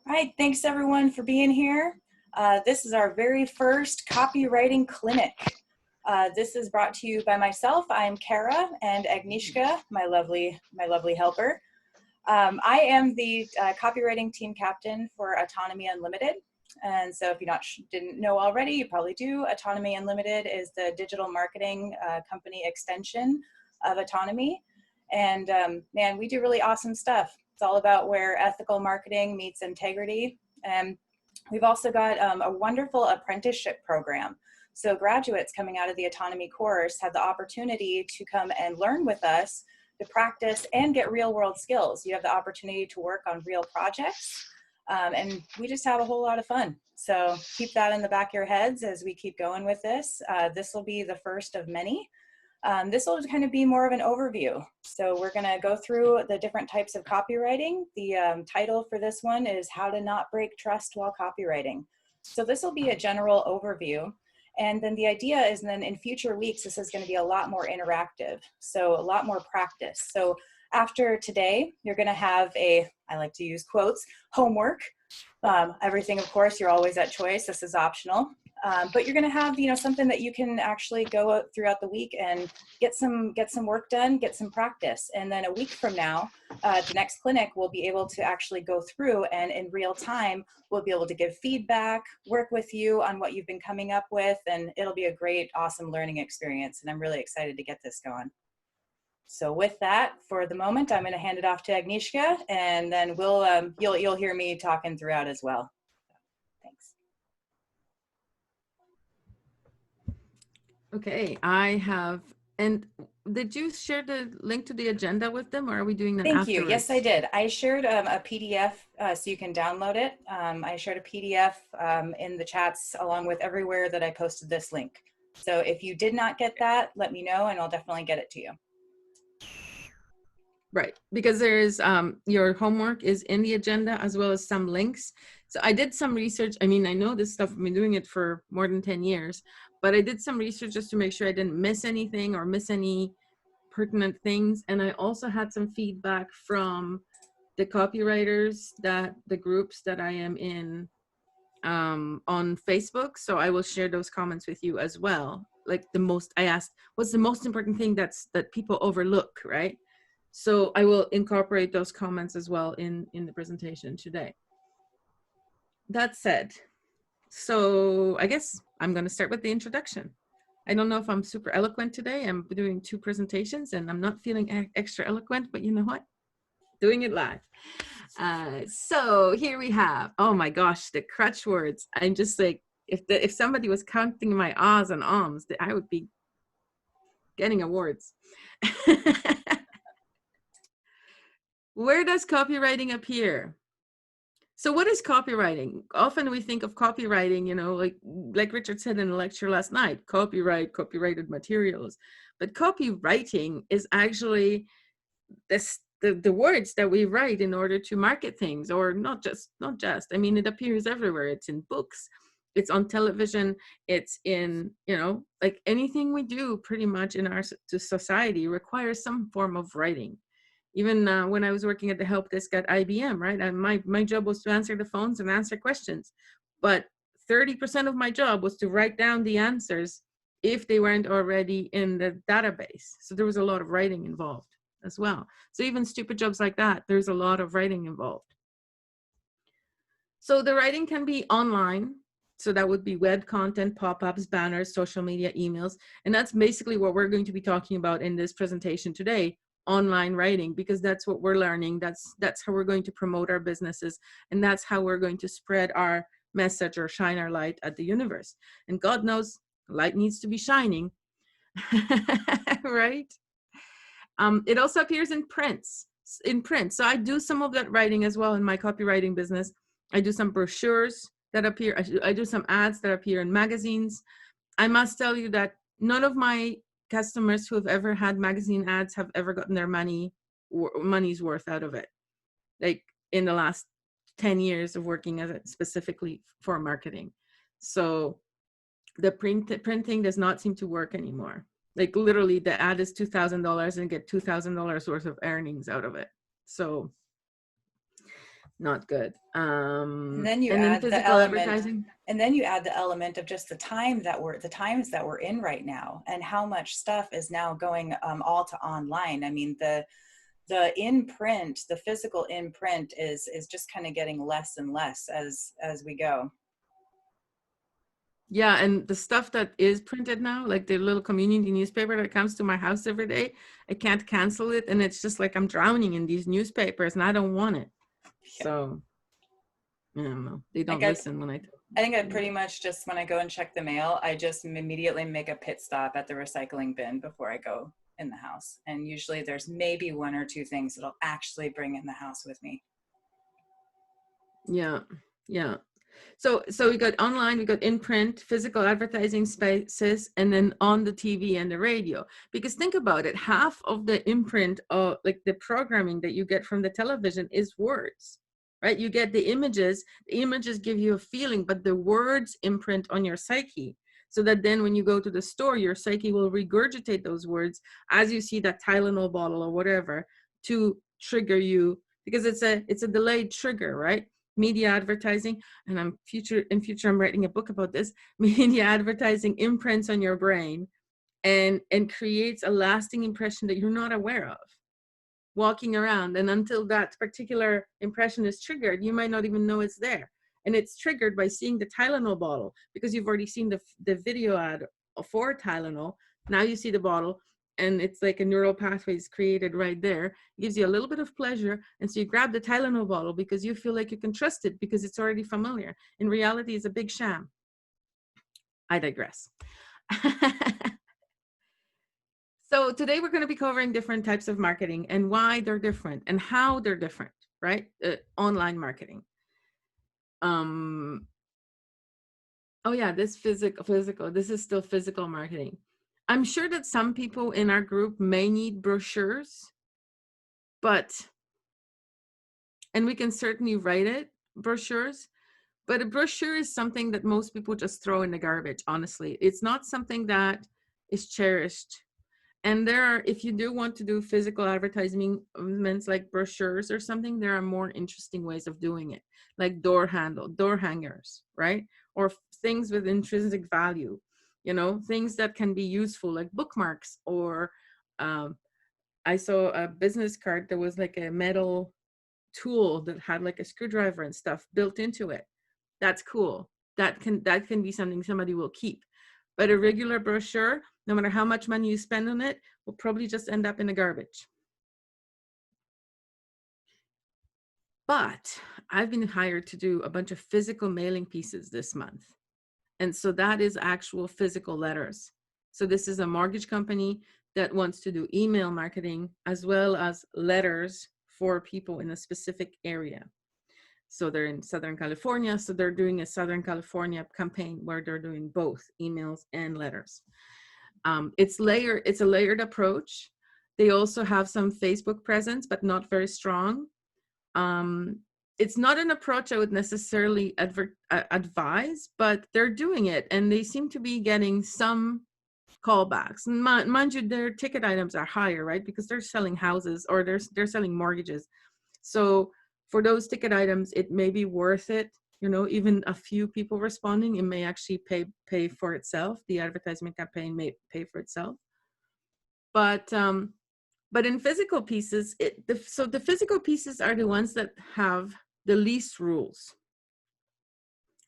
All right, thanks everyone for being here. This is our very first copywriting clinic. This is brought to you by myself. I'm Kara, and Agnieszka, my lovely helper. I am the copywriting team captain for Autonomy Unlimited. And so if you didn't know already, you probably do. Autonomy Unlimited is the digital marketing company extension of Autonomy. And man, we do really awesome stuff. It's all about where ethical marketing meets integrity. And we've also got a wonderful apprenticeship program. So graduates coming out of the Autonomy course have the opportunity to come and learn with us, to practice and get real world skills. You have the opportunity to work on real projects. And we just have a whole lot of fun. So keep that in the back of your heads as we keep going with this. This will be the first of many. This will kind of be more of an overview. So we're going to go through the different types of copywriting. The title for this one is How to Not Break Trust While Copywriting. So this will be a general overview. And then the idea is then in future weeks, this is going to be a lot more interactive. So a lot more practice. So after today, you're going to have I like to use quotes, homework. Everything, of course, you're always at choice. This is optional. But you're going to have, something that you can actually go throughout the week and get some work done, get some practice. And then a week from now, the next clinic will be able to actually go through and in real time, we'll be able to give feedback, work with you on what you've been coming up with. And it'll be a great, awesome learning experience. And I'm really excited to get this going. So with that, for the moment, I'm going to hand it off to Agnieszka, and then you'll hear me talking throughout as well. Thanks. Okay, and did you share the link to the agenda with them, or are we doing that afterwards? Thank you. Yes, I did. I shared a PDF so you can download it. I shared a PDF in the chats along with everywhere that I posted this link. So if you did not get that, let me know and I'll definitely get it to you. Right, because there is your homework is in the agenda as well as some links. So I did some research. I mean, I know this stuff, I've been doing it for more than 10 years, but I did some research just to make sure I didn't miss anything or miss any pertinent things. And I also had some feedback from the copywriters, the groups that I am in on Facebook. So I will share those comments with you as well. Like I asked, what's the most important thing that people overlook, right? So I will incorporate those comments as well in the presentation today. That said, so I guess I'm going to start with the introduction. I don't know if I'm super eloquent today. I'm doing 2 presentations and I'm not feeling extra eloquent, but you know what? Doing it live. So here we have, oh my gosh, the crutch words. I'm just like, if somebody was counting my ahs and ums, I would be getting awards. Where does copywriting appear? So what is copywriting? Often we think of copywriting, like Richard said in the lecture last night, copyrighted materials. But copywriting is actually the words that we write in order to market things, or not just. I mean, it appears everywhere. It's in books, it's on television, it's in, like anything we do pretty much in our society requires some form of writing. Even when I was working at the help desk at IBM, right? And my job was to answer the phones and answer questions. But 30% of my job was to write down the answers if they weren't already in the database. So there was a lot of writing involved as well. So even stupid jobs like that, there's a lot of writing involved. So the writing can be online. So that would be web content, pop-ups, banners, social media, emails. And that's basically what we're going to be talking about in this presentation today. Online writing, because that's what we're learning. That's how we're going to promote our businesses, and that's how we're going to spread our message or shine our light at the universe. And God knows, light needs to be shining, right? It also appears in print. So I do some of that writing as well in my copywriting business. I do some brochures that appear. I do some ads that appear in magazines. I must tell you that none of my customers who have ever had magazine ads have ever gotten their money's worth out of it. Like in the last 10 years of working as specifically for marketing. So the printing does not seem to work anymore. Like literally the ad is $2,000 and get $2,000 worth of earnings out of it. So not good. And then you And then add the physical element, advertising. and then you add the element of just the times that we're in right now, and how much stuff is now going all to online. I mean, the imprint, the physical imprint is just kind of getting less and less as we go. Yeah, and the stuff that is printed now, like the little community newspaper that comes to my house every day, I can't cancel it, and it's just like I'm drowning in these newspapers, and I don't want it. Yeah. So I don't know. They Like don't listen when I tell I think I them. pretty much just, when I go and check the mail, I just immediately make a pit stop at the recycling bin before I go in the house. And usually there's maybe one or two things that I'll actually bring in the house with me. Yeah, yeah. So we got online, we got in print, physical advertising spaces, and then on the TV and the radio. Because think about it, half of the imprint of like the programming that you get from the television is words, right? You get the images give you a feeling, but the words imprint on your psyche. So that then when you go to the store, your psyche will regurgitate those words as you see that Tylenol bottle or whatever to trigger you, because it's a delayed trigger, right? Media advertising, and in future I'm writing a book about this. Media advertising imprints on your brain and creates a lasting impression that you're not aware of walking around, and until that particular impression is triggered, you might not even know it's there. And it's triggered by seeing the Tylenol bottle, because you've already seen the video ad for Tylenol. Now you see the bottle, and it's like a neural pathway is created right there. It gives you a little bit of pleasure, and so you grab the Tylenol bottle because you feel like you can trust it because it's already familiar. In reality, it's a big sham. I digress. So today we're going to be covering different types of marketing and why they're different and how they're different, right? Online marketing. Oh yeah, this physical, this is still physical marketing. I'm sure that some people in our group may need brochures, and we can certainly write it, brochures, but a brochure is something that most people just throw in the garbage, honestly. It's not something that is cherished. And there are, if you do want to do physical advertisements like brochures or something, there are more interesting ways of doing it, like door hangers, right? Or things with intrinsic value, things that can be useful, like bookmarks. Or I saw a business card that was like a metal tool that had like a screwdriver and stuff built into it. That's cool. That can be something somebody will keep. But a regular brochure, no matter how much money you spend on it, will probably just end up in the garbage. But I've been hired to do a bunch of physical mailing pieces this month. And so that is actual physical letters. So this is a mortgage company that wants to do email marketing as well as letters for people in a specific area. So they're in Southern California. So they're doing a Southern California campaign where they're doing both emails and letters. It's a layered approach. They also have some Facebook presence, but not very strong. It's not an approach I would necessarily advise, but they're doing it, and they seem to be getting some callbacks. And mind you, their ticket items are higher, right? Because they're selling houses, or they're selling mortgages. So for those ticket items, it may be worth it. Even a few people responding, it may actually pay for itself. The advertisement campaign may pay for itself. But in physical pieces, so the physical pieces are the ones that have the least rules,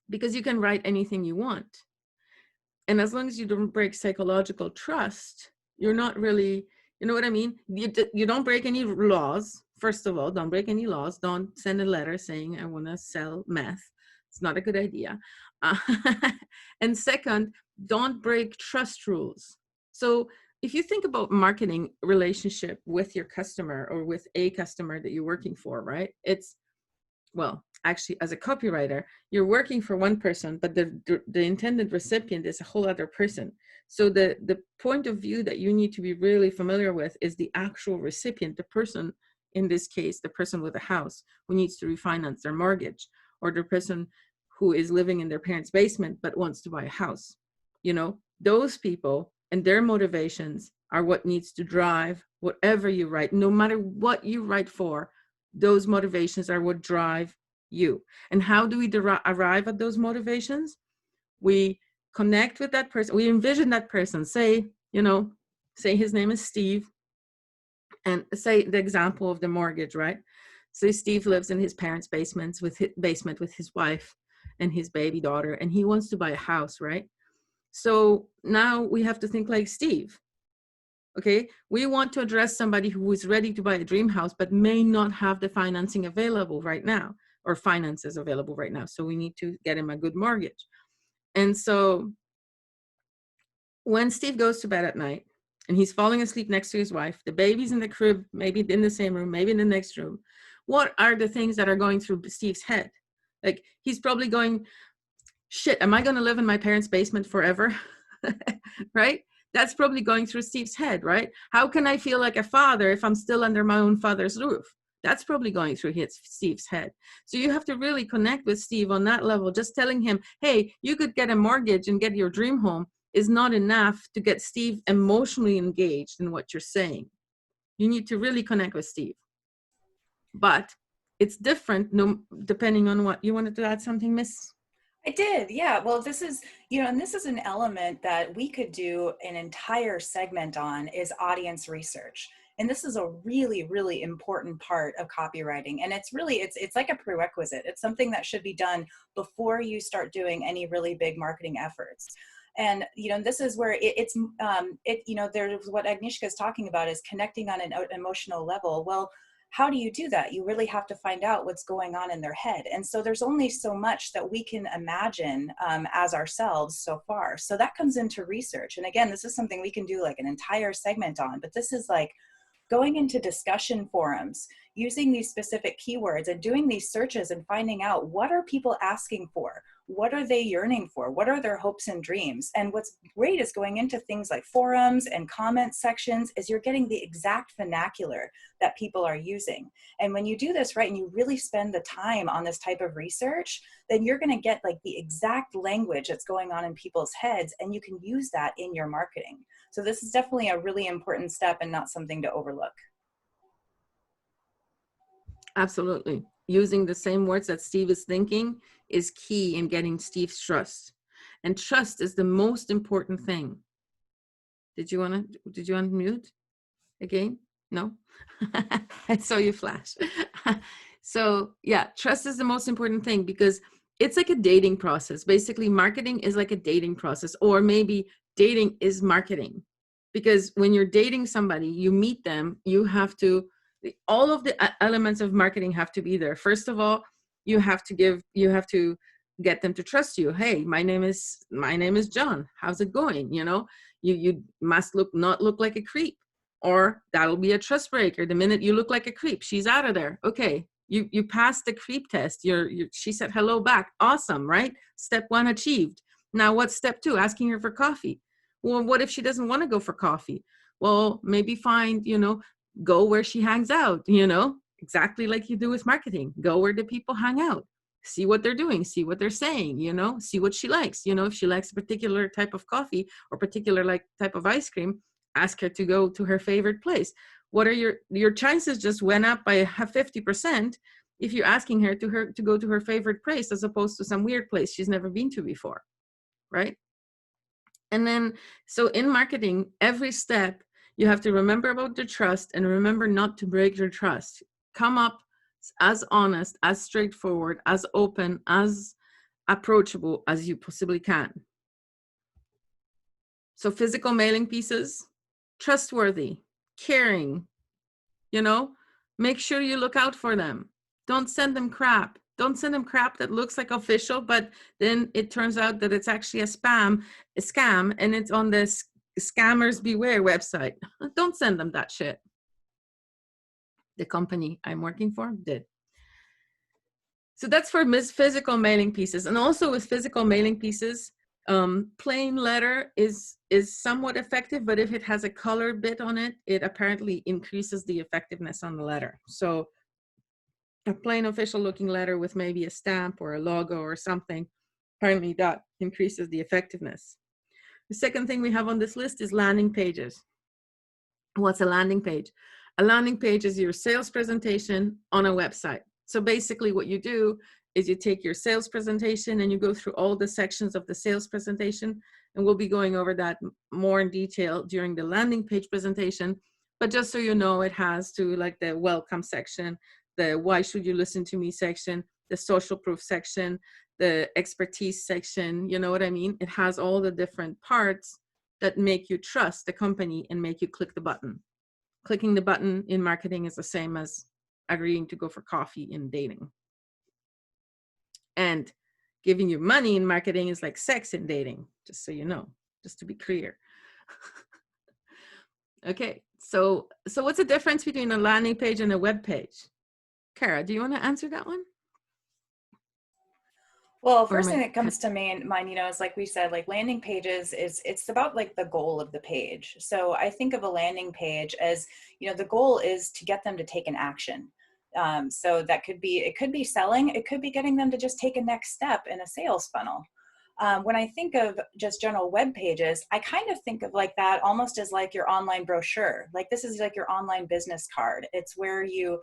because you can write anything you want. And as long as you don't break psychological trust, you're not really, you know what I mean? You don't break any laws. First of all, don't break any laws. Don't send a letter saying, I want to sell meth. It's not a good idea. And second, don't break trust rules. So if you think about marketing relationship with your customer or with a customer that you're working for, right? Well, actually, as a copywriter, you're working for one person, but the intended recipient is a whole other person. So the point of view that you need to be really familiar with is the actual recipient, the person, in this case, the person with a house who needs to refinance their mortgage, or the person who is living in their parents' basement but wants to buy a house. Those people and their motivations are what needs to drive whatever you write, no matter what you write for, those motivations are what drive you. And how do we arrive at those motivations? We connect with that person. We envision that person. Say his name is Steve, and say the example of the mortgage, right? So Steve lives in his parents' basement with his wife and his baby daughter, and he wants to buy a house, right? So now we have to think like Steve. Okay, we want to address somebody who is ready to buy a dream house but may not have the financing available right now, or finances available right now. So we need to get him a good mortgage. And so when Steve goes to bed at night and he's falling asleep next to his wife, the baby's in the crib, maybe in the same room, maybe in the next room, what are the things that are going through Steve's head? Like, he's probably going, shit, am I going to live in my parents' basement forever? Right? That's probably going through Steve's head, right? How can I feel like a father if I'm still under my own father's roof? That's probably going through Steve's head. So you have to really connect with Steve on that level. Just telling him, hey, you could get a mortgage and get your dream home is not enough to get Steve emotionally engaged in what you're saying. You need to really connect with Steve. But it's different depending on what you wanted to add something, Miss. I did, yeah. Well, this is, and this is an element that we could do an entire segment on, is audience research. And this is a really, really important part of copywriting. And it's really, it's like a prerequisite. It's something that should be done before you start doing any really big marketing efforts. And, this is where there's what Agnieszka is talking about, is connecting on an emotional level. Well, how do you do that? You really have to find out what's going on in their head. And so there's only so much that we can imagine as ourselves so far. So that comes into research. And again, this is something we can do like an entire segment on, but this is like going into discussion forums, using these specific keywords and doing these searches and finding out, what are people asking for? What are they yearning for? What are their hopes and dreams? And what's great is going into things like forums and comment sections, is you're getting the exact vernacular that people are using. And when you do this right and you really spend the time on this type of research, then you're going to get like the exact language that's going on in people's heads, and you can use that in your marketing. So this is definitely a really important step and not something to overlook. Absolutely. Using the same words that Steve is thinking is key in getting Steve's trust. And trust is the most important thing. Did you unmute again? No? I saw you flash. So yeah, trust is the most important thing, because it's like a dating process. Basically, marketing is like a dating process, or maybe dating is marketing. Because when you're dating somebody, you meet them, you have to, all of the elements of marketing have to be there. First of all, you have to get them to trust you. Hey, my name is John. How's it going? You must not look like a creep, or that'll be a trust breaker. The minute you look like a creep, she's out of there. Okay, you passed the creep test. She said hello back. Awesome, right? Step 1 achieved. Now what's step 2? Asking her for coffee. Well, what if she doesn't want to go for coffee? Well, maybe go where she hangs out, exactly like you do with marketing. Go where the people hang out. See what they're doing, see what they're saying, see what she likes. If she likes a particular type of coffee or particular type of ice cream, ask her to go to her favorite place. What are your chances just went up by 50% if you're asking her to go to her favorite place as opposed to some weird place she's never been to before, right? And then, so in marketing, every step, you have to remember about the trust and remember not to break your trust. Come up as honest, as straightforward, as open, as approachable as you possibly can. So physical mailing pieces, trustworthy, caring, make sure you look out for them. Don't send them crap. Don't send them crap that looks like official, but then it turns out that it's actually a scam, and it's on the Scammers Beware website. Don't send them that shit. The company I'm working for did. So that's for physical mailing pieces. And also with physical mailing pieces, plain letter is somewhat effective, but if it has a color bit on it, it apparently increases the effectiveness on the letter. So a plain official looking letter with maybe a stamp or a logo or something, apparently that increases the effectiveness. The second thing we have on this list is landing pages. What's a landing page? A landing page is your sales presentation on a website. So basically what you do is you take your sales presentation and you go through all the sections of the sales presentation, and we'll be going over that more in detail during the landing page presentation. But just so you know, it has to like the welcome section, the why should you listen to me section, the social proof section, the expertise section, you know what I mean? It has all the different parts that make you trust the company and make you click the button. Clicking the button in marketing is the same as agreeing to go for coffee in dating. And giving you money in marketing is like sex in dating, just so you know, just to be clear. Okay, so what's the difference between a landing page and a web page? Kara, do you want to answer that one? Well, first thing that comes to mind, you know, is like we said, like landing pages it's about like the goal of the page. So I think of a landing page as, you know, the goal is to get them to take an action. So that could be, it could be selling, it could be getting them to just take a next step in a sales funnel. When I think of just general web pages, I kind of think of like that almost as like your online brochure. Like this is like your online business card. It's where you,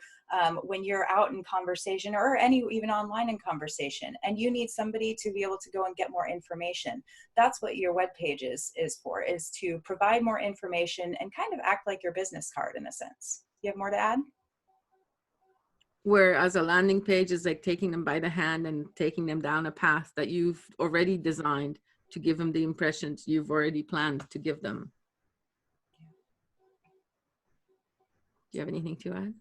when you're out in conversation or even online in conversation, and you need somebody to be able to go and get more information. That's what your web page is for, is to provide more information and kind of act like your business card in a sense. You have more to add? Whereas a landing page is like taking them by the hand and taking them down a path that you've already designed to give them the impressions you've already planned to give them. Do you have anything to add?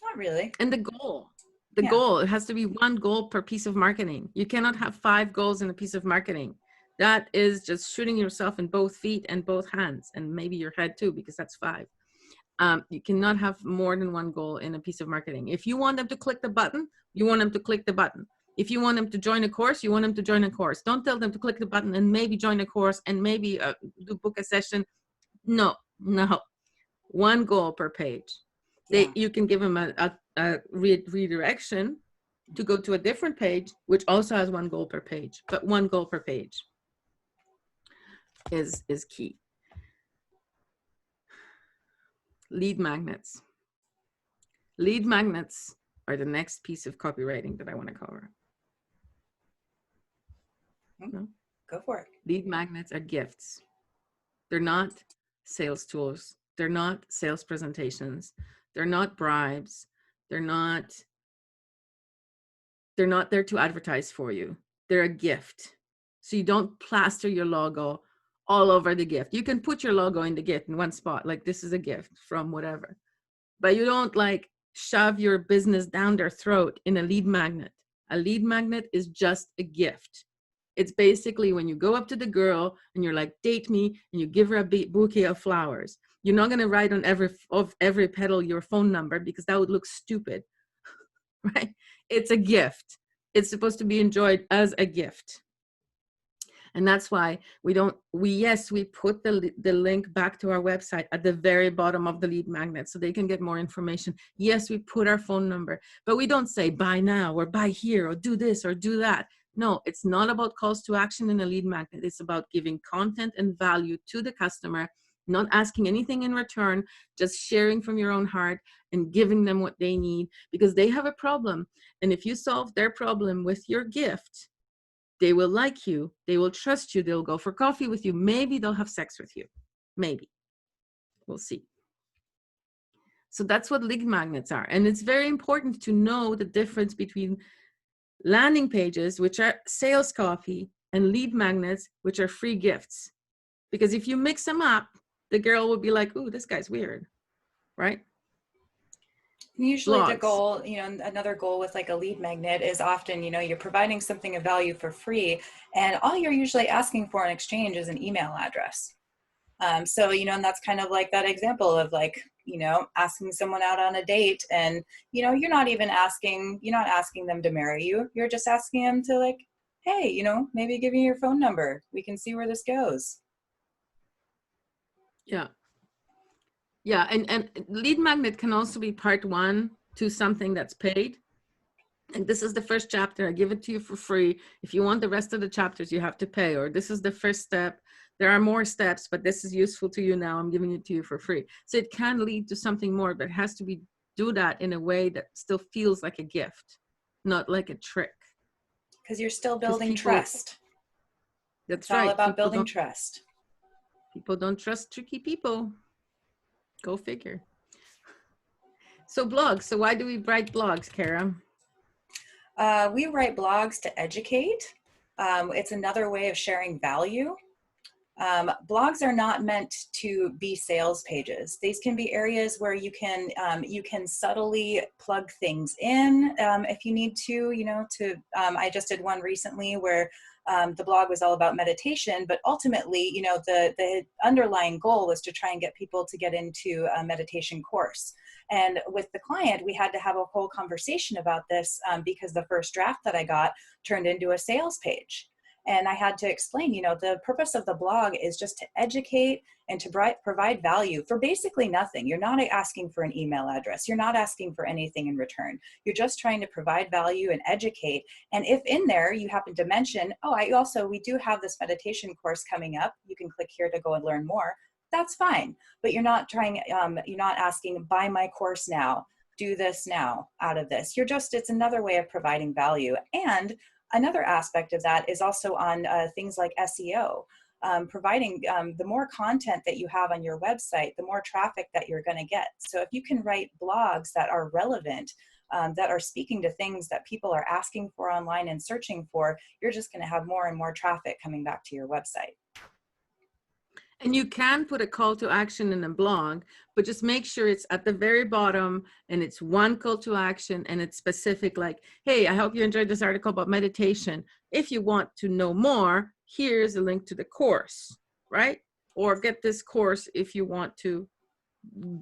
Not really. And the goal, it has to be one goal per piece of marketing. You cannot have 5 goals in a piece of marketing. That is just shooting yourself in both feet and both hands, and maybe your head too, because that's 5. You cannot have more than one goal in a piece of marketing. If you want them to click the button, you want them to click the button. If you want them to join a course, you want them to join a course. Don't tell them to click the button and maybe join a course and maybe book a session. No. One goal per page. You can give them a redirection to go to a different page, which also has one goal per page, but one goal per page is key. Lead magnets. Lead magnets are the next piece of copywriting that I want to cover. No? Go for it. Lead magnets are gifts. They're not sales tools. They're not sales presentations. They're not bribes. They're not there to advertise for you. They're a gift. So you don't plaster your logo all over the gift. You can put your logo in the gift in one spot, like this is a gift from whatever. But you don't like shove your business down their throat in a lead magnet. A lead magnet is just a gift. It's basically when you go up to the girl and you're like, date me, and you give her a bouquet of flowers. You're not going to write on every petal your phone number, because that would look stupid, right? It's a gift. It's supposed to be enjoyed as a gift. And that's why we put the link back to our website at the very bottom of the lead magnet so they can get more information. Yes, we put our phone number, but we don't say buy now or buy here or do this or do that. No, it's not about calls to action in a lead magnet. It's about giving content and value to the customer, not asking anything in return, just sharing from your own heart and giving them what they need, because they have a problem. And if you solve their problem with your gift, they will like you, they will trust you, they'll go for coffee with you, maybe they'll have sex with you, maybe. We'll see. So that's what lead magnets are. And it's very important to know the difference between landing pages, which are sales copy, and lead magnets, which are free gifts. Because if you mix them up, the girl will be like, ooh, this guy's weird, right? Usually the goal, you know, another goal with like a lead magnet is often, you know, you're providing something of value for free, and all you're usually asking for in exchange is an email address. So, you know, and that's kind of like that example of like, you know, asking someone out on a date, and, you know, you're not asking them to marry you. You're just asking them to like, hey, you know, maybe give me your phone number. We can see where this goes. Yeah. Yeah, and lead magnet can also be part 1 to something that's paid. And this is the first chapter. I give it to you for free. If you want the rest of the chapters, you have to pay, or this is the first step. there are more steps, but this is useful to you now. I'm giving it to you for free. So it can lead to something more, but it has to be do that in a way that still feels like a gift, not like a trick. Because you're still Because building people, trust. that's It's all right. about building trust. People don't trust tricky people. Go figure. So blogs. So why do we write blogs, Kara? We write blogs to educate. It's another way of sharing value. Blogs are not meant to be sales pages. These can be areas where you can subtly plug things in if you need to. I just did one recently where the blog was all about meditation, but ultimately, the underlying goal was to try and get people to get into a meditation course. And with the client, we had to have a whole conversation about this because the first draft that I got turned into a sales page. And I had to explain, the purpose of the blog is just to educate and to provide value for basically nothing. You're not asking for an email address. You're not asking for anything in return. You're just trying to provide value and educate. And if in there you happen to mention, we do have this meditation course coming up. You can click here to go and learn more. That's fine. But you're not asking, buy my course now, do this now out of this. It's another way of providing value. And another aspect of that is also on things like SEO, providing the more content that you have on your website, the more traffic that you're going to get. So if you can write blogs that are relevant, that are speaking to things that people are asking for online and searching for, you're just going to have more and more traffic coming back to your website. And you can put a call to action in a blog, but just make sure it's at the very bottom and it's one call to action and it's specific, like, hey, I hope you enjoyed this article about meditation. If you want to know more, here's a link to the course, right? Or get this course if you want to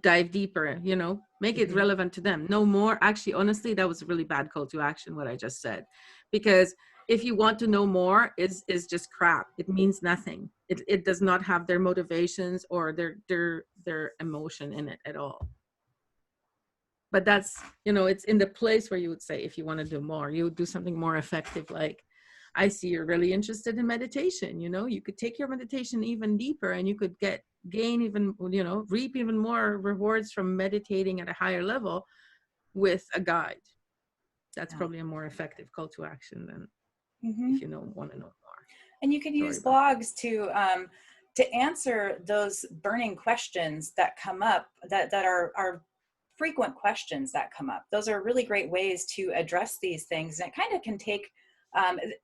dive deeper, make it relevant to them. No more. Actually, honestly, that was a really bad call to action, what I just said, because if you want to know more is just crap. It means nothing. It does not have their motivations or their emotion in it at all. But that's, it's in the place where you would say, if you want to do more, you would do something more effective. Like, I see you're really interested in meditation. You could take your meditation even deeper and you could gain even, reap even more rewards from meditating at a higher level with a guide. That's probably a more effective call to action than if you want to know more. And you can use blogs to answer those burning questions that come up, that are frequent questions that come up. Those are really great ways to address these things. And it kind of can take,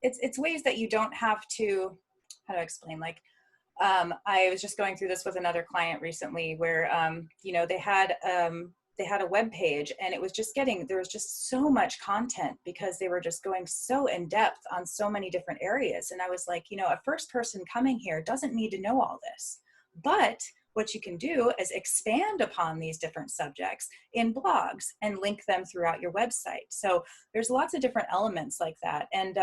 it's ways that you don't have to, how to explain, like, I was just going through this with another client recently where, they had a web page and it was just there was just so much content because they were just going so in depth on so many different areas. And I was like, a first person coming here doesn't need to know all this, but what you can do is expand upon these different subjects in blogs and link them throughout your website. So there's lots of different elements like that. And,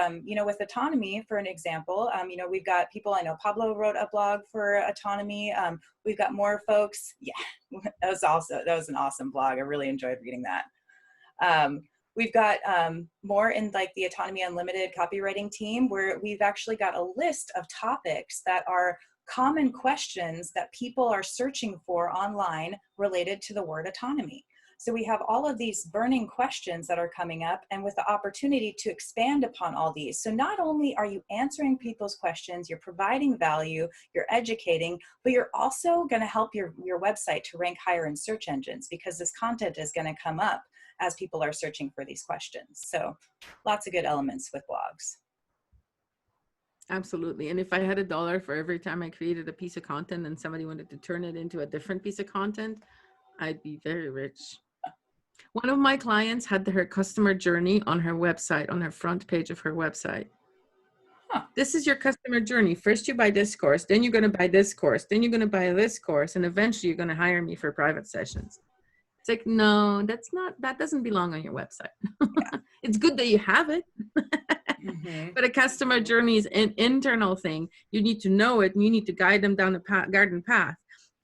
with Autonomy, for an example, we've got people, I know Pablo wrote a blog for Autonomy. We've got more folks. Yeah, that was an awesome blog. I really enjoyed reading that. We've got more in like the Autonomy Unlimited copywriting team, where we've actually got a list of topics that are common questions that people are searching for online related to the word autonomy. So we have all of these burning questions that are coming up, and with the opportunity to expand upon all these. So not only are you answering people's questions, you're providing value, you're educating, but you're also going to help your website to rank higher in search engines, because this content is going to come up as people are searching for these questions. So lots of good elements with blogs. Absolutely. And if I had $1 for every time I created a piece of content and somebody wanted to turn it into a different piece of content, I'd be very rich. One of my clients had her customer journey on her website, on her front page of her website. This is your customer journey. First you buy this course, then you're going to buy this course, then you're going to buy this course, and eventually you're going to hire me for private sessions. It's like, no, that doesn't belong on your website. Yeah. It's good that you have it. But a customer journey is an internal thing. You need to know it and you need to guide them down a garden path.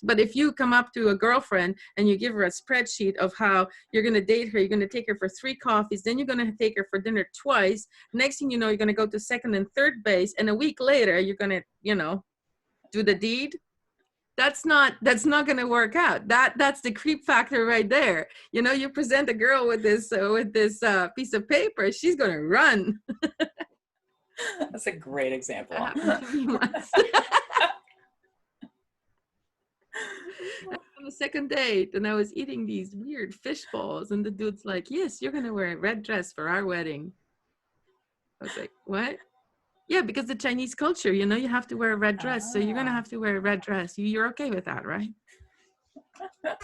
But if you come up to a girlfriend and you give her a spreadsheet of how you're going to date her, you're going to take her for 3 coffees, then you're going to take her for dinner twice. Next thing you know, you're going to go to second and third base. And a week later, you're going to, do the deed, that's not going to work out. That's the creep factor right there. You know, you present a girl with this piece of paper, she's going to run. That's a great example. That happened to me once. On the second date, and I was eating these weird fish balls, and the dude's like, yes, you're going to wear a red dress for our wedding. I was like, what? Yeah, because the Chinese culture, you know, you have to wear a red dress. So you're going to have to wear a red dress. You're okay with that, right? I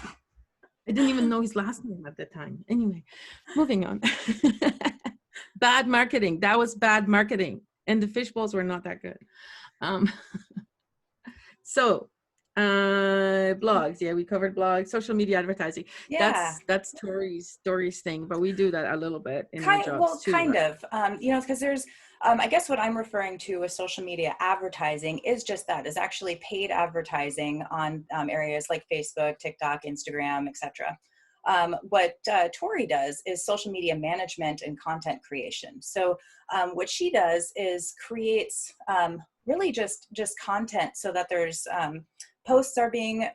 didn't even know his last name at the time. Anyway, moving on. Bad marketing. That was bad marketing. And the fish balls were not that good. Blogs. Yeah, we covered blogs, social media advertising. Yeah. That's Tori's thing, but we do that a little bit in our jobs Well, too. kind right? of, you know, because there's, I guess what I'm referring to with social media advertising is just that, is actually paid advertising on areas like Facebook, TikTok, Instagram, etc. What Tori does is social media management and content creation. So what she does is creates really just content so that there's posts are being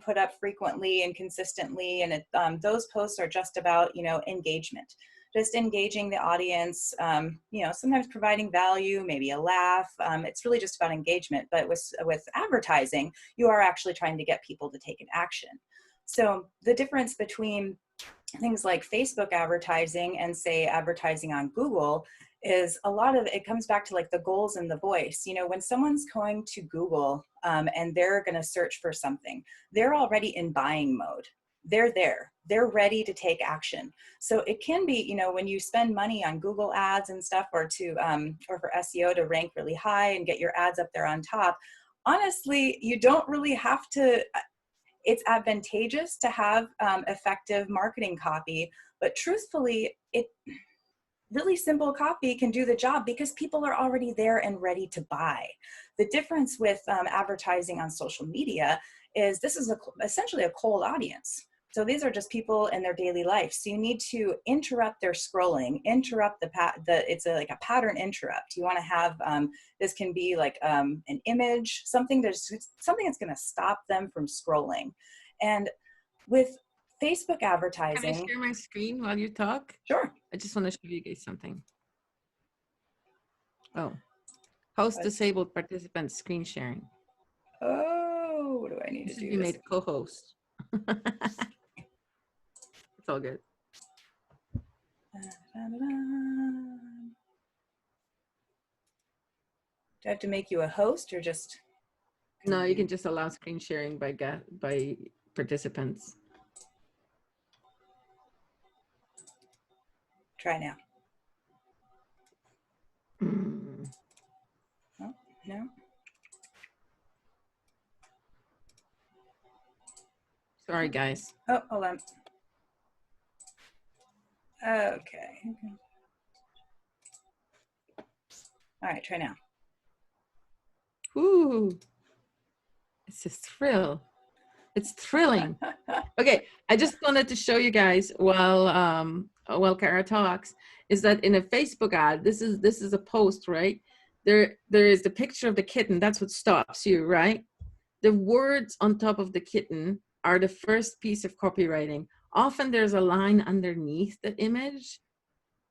put up frequently and consistently, and those posts are just about, you know, engagement, just engaging the audience, you know, sometimes providing value, maybe a laugh. It's really just about engagement. But with advertising, you are actually trying to get people to take an action. So the difference between things like Facebook advertising and, say, advertising on Google is a lot of it comes back to like the goals and the voice. You know, when someone's going to Google and they're going to search for something, they're already in buying mode. They're there. They're ready to take action. So it can be, you know, when you spend money on Google ads and stuff, or for SEO to rank really high and get your ads up there on top, honestly, you don't really have to. It's advantageous to have effective marketing copy, but truthfully, really simple copy can do the job because people are already there and ready to buy. The difference with advertising on social media is this is essentially a cold audience. So these are just people in their daily life. So you need to interrupt their scrolling, interrupt it's like a pattern interrupt. You want to have, this can be like an image, something that's going to stop them from scrolling. And with Facebook advertising. Can I share my screen while you talk? Sure. I just want to show you guys something. Oh, host disabled participant screen sharing. Oh, what do I need to do? You made co-host. It's all good. Do I have to make you a host or just? No, you can just allow screen sharing by participants. Try now. Oh, no. Sorry, guys. Oh, hold on. Okay. All right, try now. Ooh, it's a thrill. It's thrilling. Okay, I just wanted to show you guys while Kara talks, is that in a Facebook ad, this is a post, right? There is the picture of the kitten. That's what stops you, right? The words on top of the kitten are the first piece of copywriting. Often there's a line underneath the image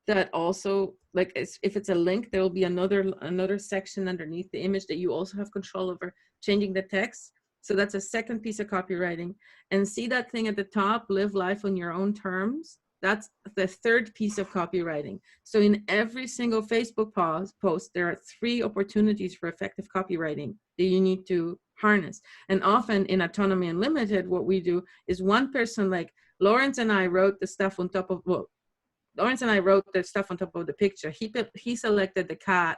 that also, like, if it's a link, there will be another section underneath the image that you also have control over changing the text. So that's a second piece of copywriting. And see that thing at the top, live life on your own terms? That's the third piece of copywriting. So in every single Facebook post, there are 3 opportunities for effective copywriting that you need to harness. And often in Autonomy Unlimited, what we do is one person, like Lawrence and I wrote the stuff on top of, Lawrence and I wrote the stuff on top of the picture. He selected the cat.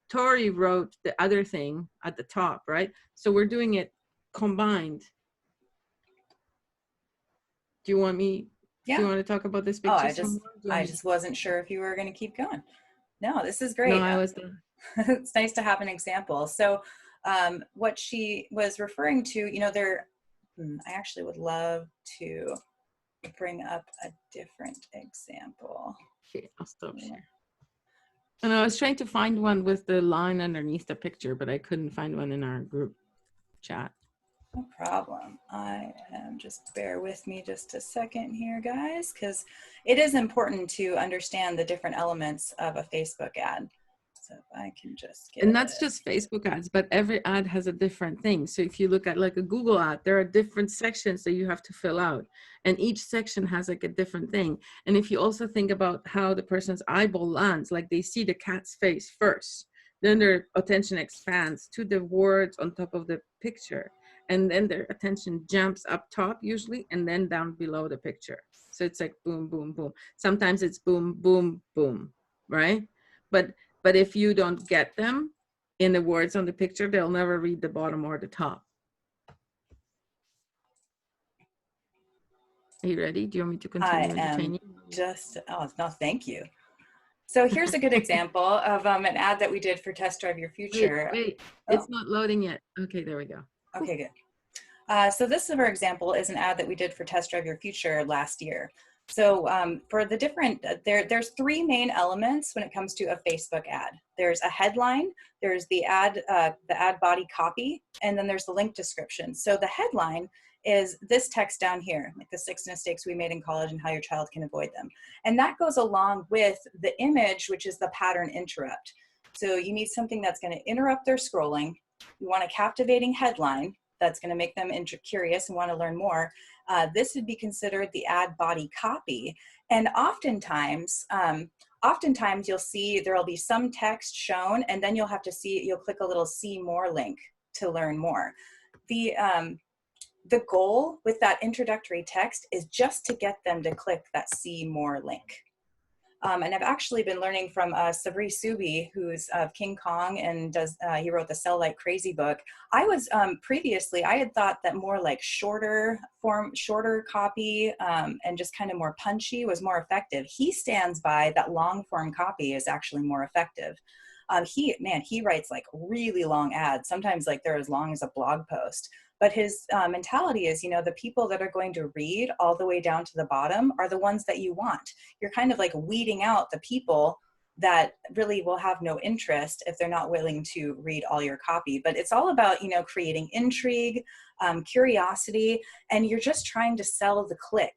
Tori wrote the other thing at the top, right? So we're doing it combined. Do you want me? Yeah. Do you want to talk about this picture? Oh, I just wasn't sure if you were going to keep going. No, this is great. No, I was done. It's nice to have an example. So what she was referring to, you know, I actually would love to bring up a different example. Okay, I'll stop share. And I was trying to find one with the line underneath the picture, but I couldn't find one in our group chat. No problem. I am just bear with me just a second here, guys, because it is important to understand the different elements of a Facebook ad. So if I can just get And that's just Facebook ads, but every ad has a different thing. So if you look at like a Google ad, there are different sections that you have to fill out. And each section has like a different thing. And if you also think about how the person's eyeball lands, like they see the cat's face first, then their attention expands to the words on top of the picture. And then their attention jumps up top usually, and then down below the picture. So it's like boom, boom, boom. Sometimes it's boom, boom, boom, right? But if you don't get them in the words on the picture, they'll never read the bottom or the top. Are you ready? Do you want me to continue entertaining? Oh, no, thank you. So here's a good example of an ad that we did for Test Drive Your Future. Wait. Oh. It's not loading yet. Okay, there we go. Okay, good. So this, for example, is an ad that we did for Test Drive Your Future last year. So for the different, there's three main elements when it comes to a Facebook ad. There's a headline, there's the ad body copy, and then there's the link description. So the headline is this text down here, like the 6 mistakes we made in college and how your child can avoid them. And that goes along with the image, which is the pattern interrupt. So you need something that's going to interrupt their scrolling. You want a captivating headline that's going to make them curious and want to learn more. This would be considered the ad body copy. And oftentimes you'll see there'll be some text shown, and then you'll click a little see more link to learn more. The goal with that introductory text is just to get them to click that see more link. And I've actually been learning from Sabri Subi, who's of King Kong, and he wrote the Sell Like Crazy book. I was previously, I had thought that more like shorter copy and just kind of more punchy was more effective. He stands by that long form copy is actually more effective. He writes like really long ads. Sometimes like they're as long as a blog post. But his mentality is, the people that are going to read all the way down to the bottom are the ones that you want. You're kind of like weeding out the people that really will have no interest if they're not willing to read all your copy. But it's all about, creating intrigue, curiosity, and you're just trying to sell the click.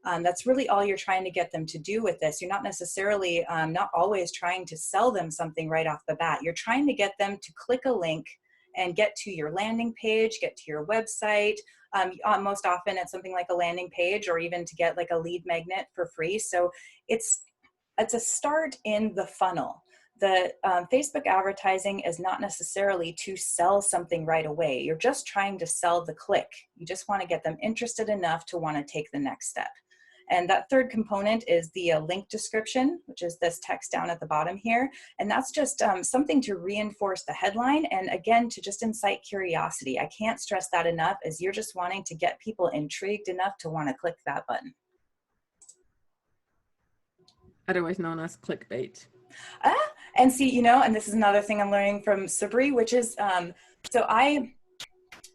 That's really all you're trying to get them to do with this. You're not necessarily, not always trying to sell them something right off the bat. You're trying to get them to click a link and get to your landing page, get to your website. Most often it's something like a landing page, or even to get like a lead magnet for free. So it's a start in the funnel. The Facebook advertising is not necessarily to sell something right away. You're just trying to sell the click. You just want to get them interested enough to want to take the next step. And that third component is the link description, which is this text down at the bottom here. And that's just something to reinforce the headline, and again, to just incite curiosity. I can't stress that enough, as you're just wanting to get people intrigued enough to want to click that button. Otherwise known as clickbait. And see, and this is another thing I'm learning from Sabri, which is,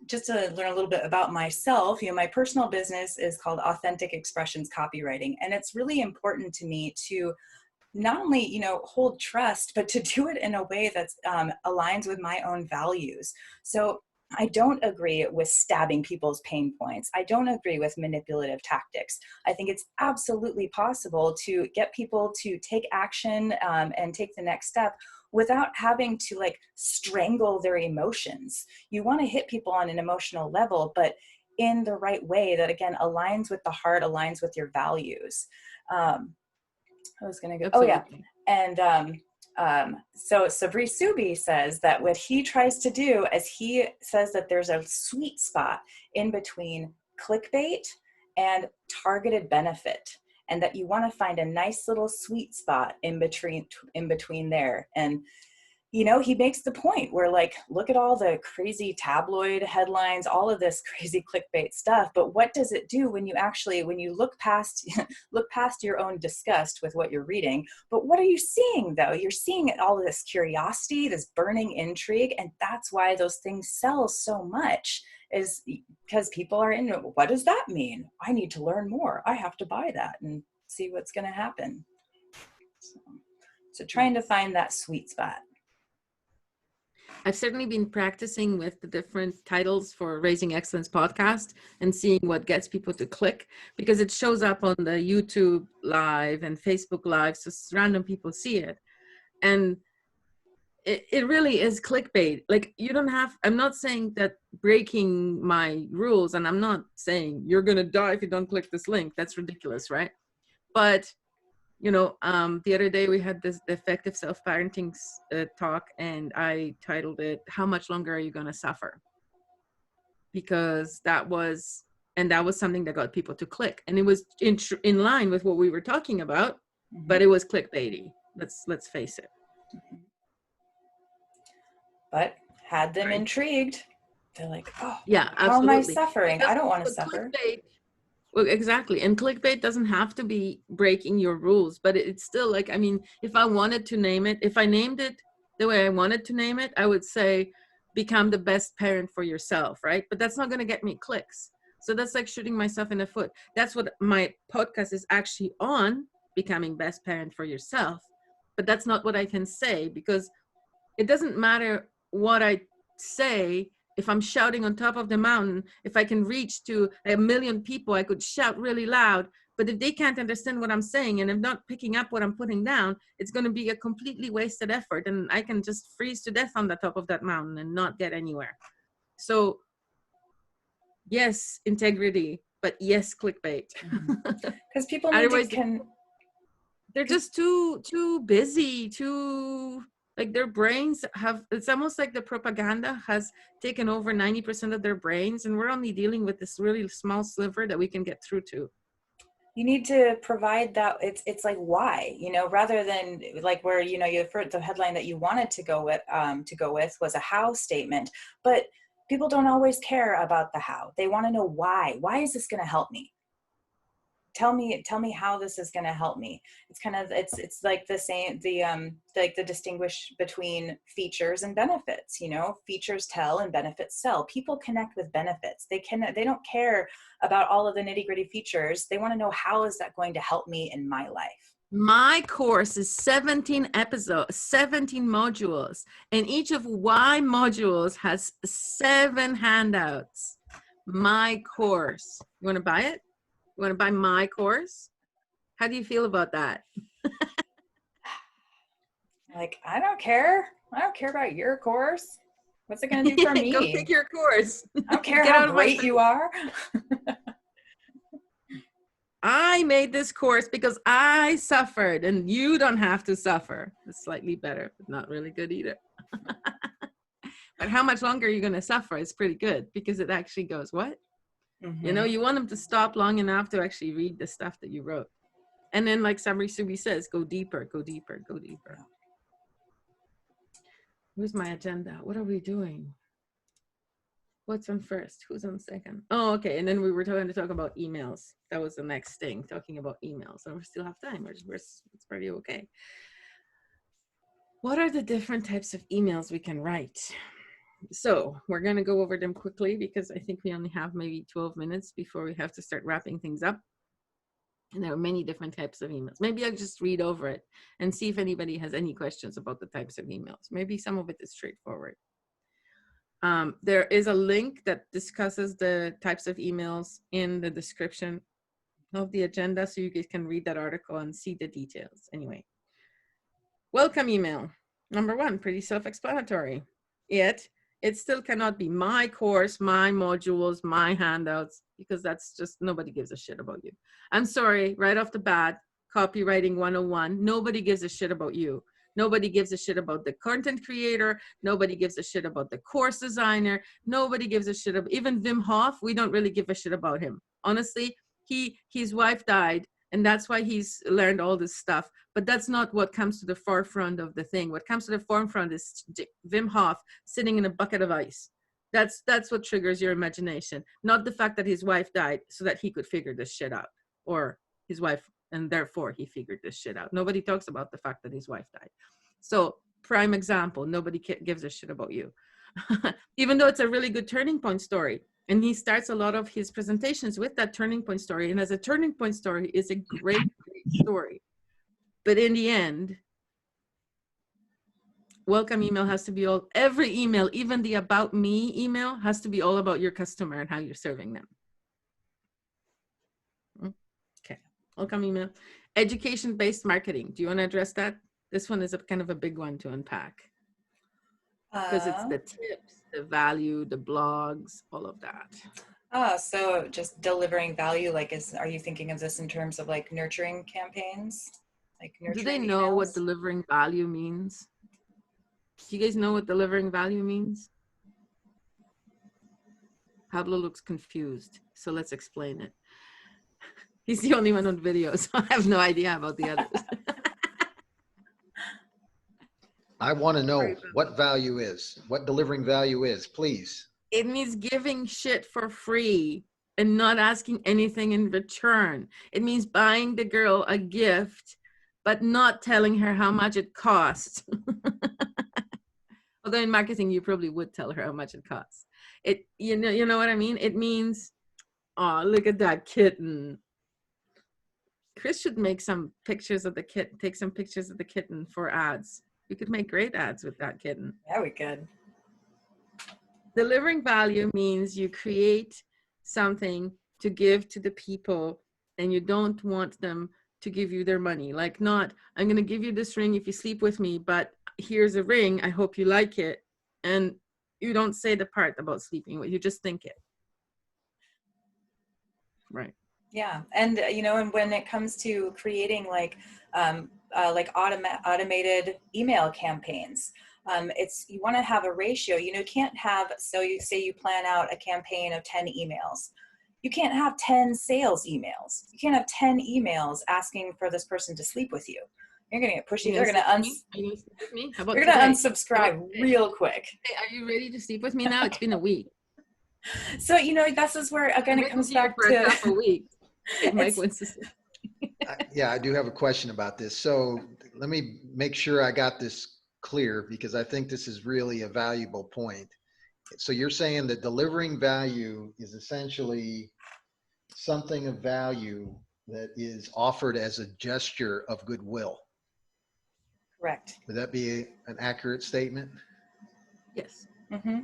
just to learn a little bit about myself, my personal business is called Authentic Expressions Copywriting. And it's really important to me to not only, hold trust, but to do it in a way that aligns with my own values. So I don't agree with stabbing people's pain points. I don't agree with manipulative tactics. I think it's absolutely possible to get people to take action and take the next step without having to like strangle their emotions. You want to hit people on an emotional level, but in the right way that, again, aligns with the heart, aligns with your values. I was going to go, Absolutely. So Sabri Subi says that what he tries to do is he says that there's a sweet spot in between clickbait and targeted benefit, and that you want to find a nice little sweet spot in between there. And he makes the point where, like, look at all the crazy tabloid headlines, all of this crazy clickbait stuff, but what does it do when you look past your own disgust with what you're reading? But what are you seeing, though? You're seeing all of this curiosity, this burning intrigue, and that's why those things sell so much, is because people are in, what does that mean? I need to learn more. I have to buy that and see what's going to happen. So trying to find that sweet spot. I've certainly been practicing with the different titles for Raising Excellence podcast and seeing what gets people to click, because it shows up on the YouTube live and Facebook live, so random people see it. And it really is clickbait. Like, you don't have, I'm not saying that breaking my rules, and I'm not saying you're going to die if you don't click this link. That's ridiculous, right? But you know, the other day we had this effective self-parenting talk, and I titled it, "How much longer are you going to suffer?" Because that was something that got people to click, and it was in line with what we were talking about, but it was clickbaity. Let's face it. But had them intrigued. They're like, oh, yeah, how am I absolutely. suffering? Because I don't want to suffer. Clickbait, well, exactly. And clickbait doesn't have to be breaking your rules, but it's still like, I mean, if I wanted to name it, if I named it the way I wanted to name it, I would say, become the best parent for yourself, right? But that's not going to get me clicks. So that's like shooting myself in the foot. That's what my podcast is actually on, becoming best parent for yourself. But that's not what I can say, because it doesn't matter what I say. If I'm shouting on top of the mountain, if I can reach to 1 million people, I could shout really loud. But if they can't understand what I'm saying and I'm not picking up what I'm putting down, it's going to be a completely wasted effort. And I can just freeze to death on the top of that mountain and not get anywhere. So yes, integrity, but yes, clickbait. Because people need they're just too busy, like their brains have, it's almost like the propaganda has taken over 90% of their brains, and we're only dealing with this really small sliver that we can get through to. You need to provide that. It's like, why, you know, rather than like where, you know, the headline that you wanted to go with was a how statement, but people don't always care about the how. They want to know why is this going to help me? Tell me how this is going to help me. It's kind of, it's like the same, like the distinguish between features and benefits, you know, features tell and benefits sell. People connect with benefits. They don't care about all of the nitty gritty features. They want to know, how is that going to help me in my life? My course is 17 episodes, 17 modules, and each of Y modules has 7 handouts. My course. You want to buy it? You want to buy my course? How do you feel about that? Like, I don't care. I don't care about your course. What's it going to do for me? Go take your course. I don't care how great you are. I made this course because I suffered, and you don't have to suffer. It's slightly better, but not really good either. But how much longer are you going to suffer? It's pretty good, because it actually goes, what? You know, you want them to stop long enough to actually read the stuff that you wrote. And then, like Summary Subi says, go deeper, go deeper, go deeper. Where's my agenda? What are we doing? What's on first? Who's on second? Oh, okay. And then we were going to talk about emails. That was the next thing, talking about emails. And we still have time. It's pretty okay. What are the different types of emails we can write? So we're going to go over them quickly, because I think we only have maybe 12 minutes before we have to start wrapping things up. And there are many different types of emails. Maybe I'll just read over it and see if anybody has any questions about the types of emails. Maybe some of it is straightforward. There is a link that discusses the types of emails in the description of the agenda, so you guys can read that article and see the details. Anyway, welcome email. Number 1, pretty self-explanatory. Yet, it still cannot be my course, my modules, my handouts, because that's just, nobody gives a shit about you. I'm sorry, right off the bat, copywriting 101, nobody gives a shit about you. Nobody gives a shit about the content creator. Nobody gives a shit about the course designer. Nobody gives a shit about, even Wim Hof, we don't really give a shit about him. Honestly, his wife died, and that's why he's learned all this stuff. But that's not what comes to the forefront of the thing. What comes to the forefront is Wim Hof sitting in a bucket of ice. That's what triggers your imagination, not the fact that his wife died so that he could figure this shit out, or his wife, and therefore he figured this shit out. Nobody talks about the fact that his wife died. So prime example, nobody gives a shit about you. Even though it's a really good turning point story. And he starts a lot of his presentations with that turning point story. And as a turning point story, is a great story. But in the end, welcome email has to be every email, even the about me email, has to be all about your customer and how you're serving them. Okay, welcome email. Education-based marketing. Do you want to address that? This one is a kind of a big one to unpack. Because it's the tips, the value, the blogs, all of that. So just delivering value, like are you thinking of this in terms of like nurturing campaigns? Like nurturing Do they know emails? what delivering value means? Do you guys know what delivering value means? Pablo looks confused, so let's explain it. He's the only one on video, so I have no idea about the others. I want to know what value is, what delivering value is, please. It means giving shit for free and not asking anything in return. It means buying the girl a gift, but not telling her how much it costs. Although in marketing, you probably would tell her how much it costs. You know what I mean? It means, oh, look at that kitten. Chris should make some pictures of the kitten, take some pictures of the kitten for ads. We could make great ads with that kitten. Yeah, we could. Delivering value means you create something to give to the people and you don't want them to give you their money. Like not, I'm going to give you this ring if you sleep with me, but here's a ring. I hope you like it. And you don't say the part about sleeping with, you just think it. Right. Yeah. And, and when it comes to creating like automated email campaigns, you want to have a ratio. You can't have, so you say you plan out a campaign of 10 emails. You can't have 10 sales emails. You can't have 10 emails asking for this person to sleep with you. You're going to get pushy. They're going to unsubscribe real quick. Hey, are you ready to sleep with me now? It's been a week. So, this is where, again, it comes back to a couple weeks. Yeah, I do have a question about this. So let me make sure I got this clear because I think this is really a valuable point. So you're saying that delivering value is essentially something of value that is offered as a gesture of goodwill. Correct. Would that be an accurate statement? Yes. Mm-hmm.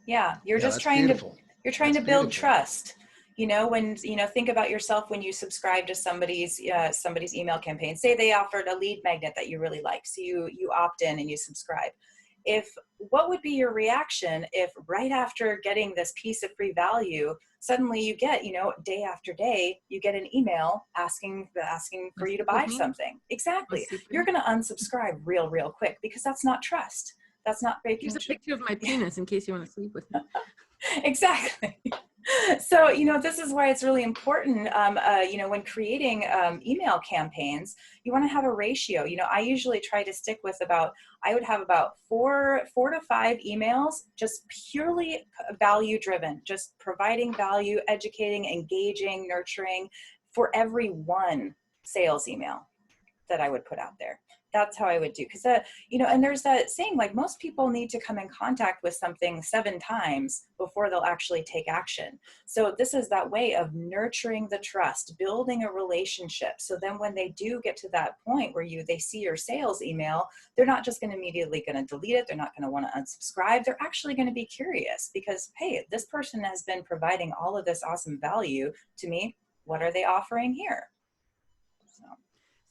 Yeah, you're just trying to build trust. Think about yourself when you subscribe to somebody's email campaign. Say they offered a lead magnet that you really like, so you opt in and you subscribe. What would be your reaction if right after getting this piece of free value, suddenly you get, day after day, you get an email asking for you to buy something? Exactly. You're going to unsubscribe real quick because that's not trust. That's not breaking. Here's a picture of my penis in case you want to sleep with me. Exactly. So, this is why it's really important, when creating email campaigns, you want to have a ratio. I usually try to stick with I would have about four to five emails, just purely value driven, just providing value, educating, engaging, nurturing for every one sales email that I would put out there. That's how I would do. Because, and there's that saying, like, most people need to come in contact with something 7 times before they'll actually take action. So this is that way of nurturing the trust, building a relationship. So then when they do get to that point where they see your sales email, they're not just immediately going to delete it. They're not going to want to unsubscribe. They're actually going to be curious because, hey, this person has been providing all of this awesome value to me. What are they offering here?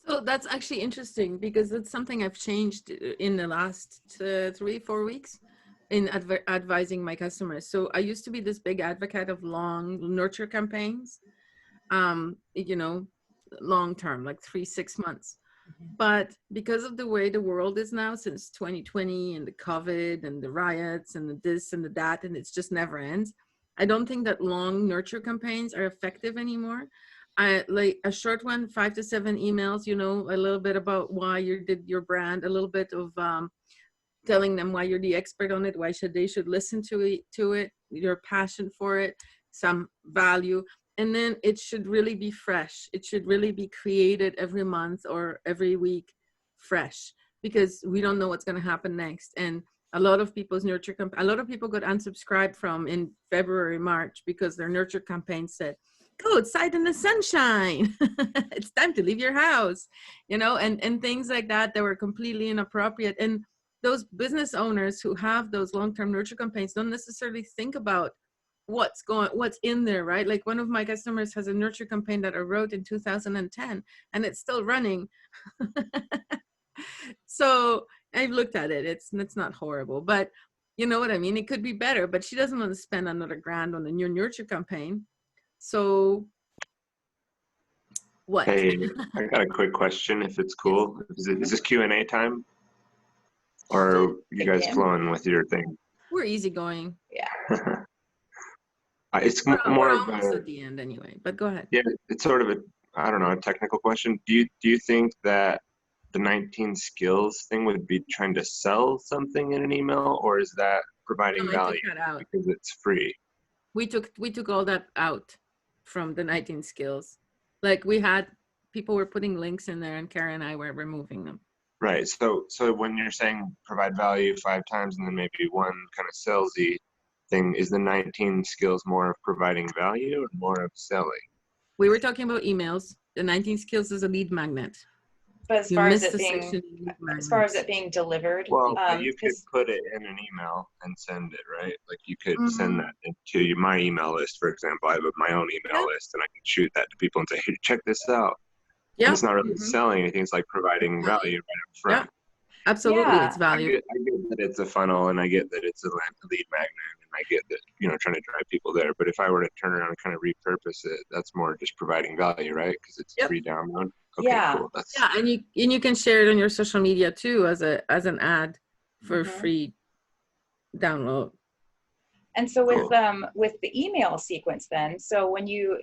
So that's actually interesting because it's something I've changed in the last 3-4 weeks in advising my customers. So I used to be this big advocate of long nurture campaigns, long term, like 3-6 months. But because of the way the world is now since 2020 and the COVID and the riots and the this and the that, and it's just never ends, I don't think that long nurture campaigns are effective anymore. I like a short one, 5 to 7 emails, a little bit about why you did your brand, a little bit of telling them why you're the expert on it, why they should listen to it, your passion for it, some value. And then it should really be fresh. It should really be created every month or every week fresh because we don't know what's going to happen next. And a lot of people's a lot of people got unsubscribed from in February, March because their nurture campaign said, go outside in the sunshine. It's time to leave your house, and things like that were completely inappropriate. And those business owners who have those long-term nurture campaigns don't necessarily think about what's in there, right? Like one of my customers has a nurture campaign that I wrote in 2010 and it's still running. So I've looked at it. It's not horrible, but you know what I mean? It could be better, but she doesn't want to spend another $1,000 on a new nurture campaign. So what? Hey, I got a quick question, if it's cool. Is this Q&A time? Or are you guys flowing with your thing? We're easygoing. Yeah. It's We're more of almost a, at the end anyway, but go ahead. yeah, it's sort of a, I don't know, a technical question. Do you think that the 19 skills thing would be trying to sell something in an email, or is that providing No, I took value that out. because it's free? We took all that out from the 19 skills. Like we had people were putting links in there and Kara and I were removing them. Right. So when you're saying provide value 5 times and then maybe one kind of salesy thing, is the 19 skills more of providing value or more of selling? We were talking about emails. The 19 skills is a lead magnet. But as You far as missed it the being, section, lead as far as magnets. it being delivered, Well, but you could 'cause- put it in an email and send it, right? Like you could send that into my email list, for example. I have my own email list and I can shoot that to people and say, hey, check this out. Yeah. And it's not really selling anything. It's like providing value right up front. Absolutely. Yeah. It's value. I get that it's a funnel and I get that it's a lead magnet and I get that, trying to drive people there. But if I were to turn around and kind of repurpose it, that's more just providing value, right? Because it's a free download. Okay, Yeah. cool. Yeah, and you can share it on your social media too as an ad for free download. And so with Cool. with the email sequence then, so when you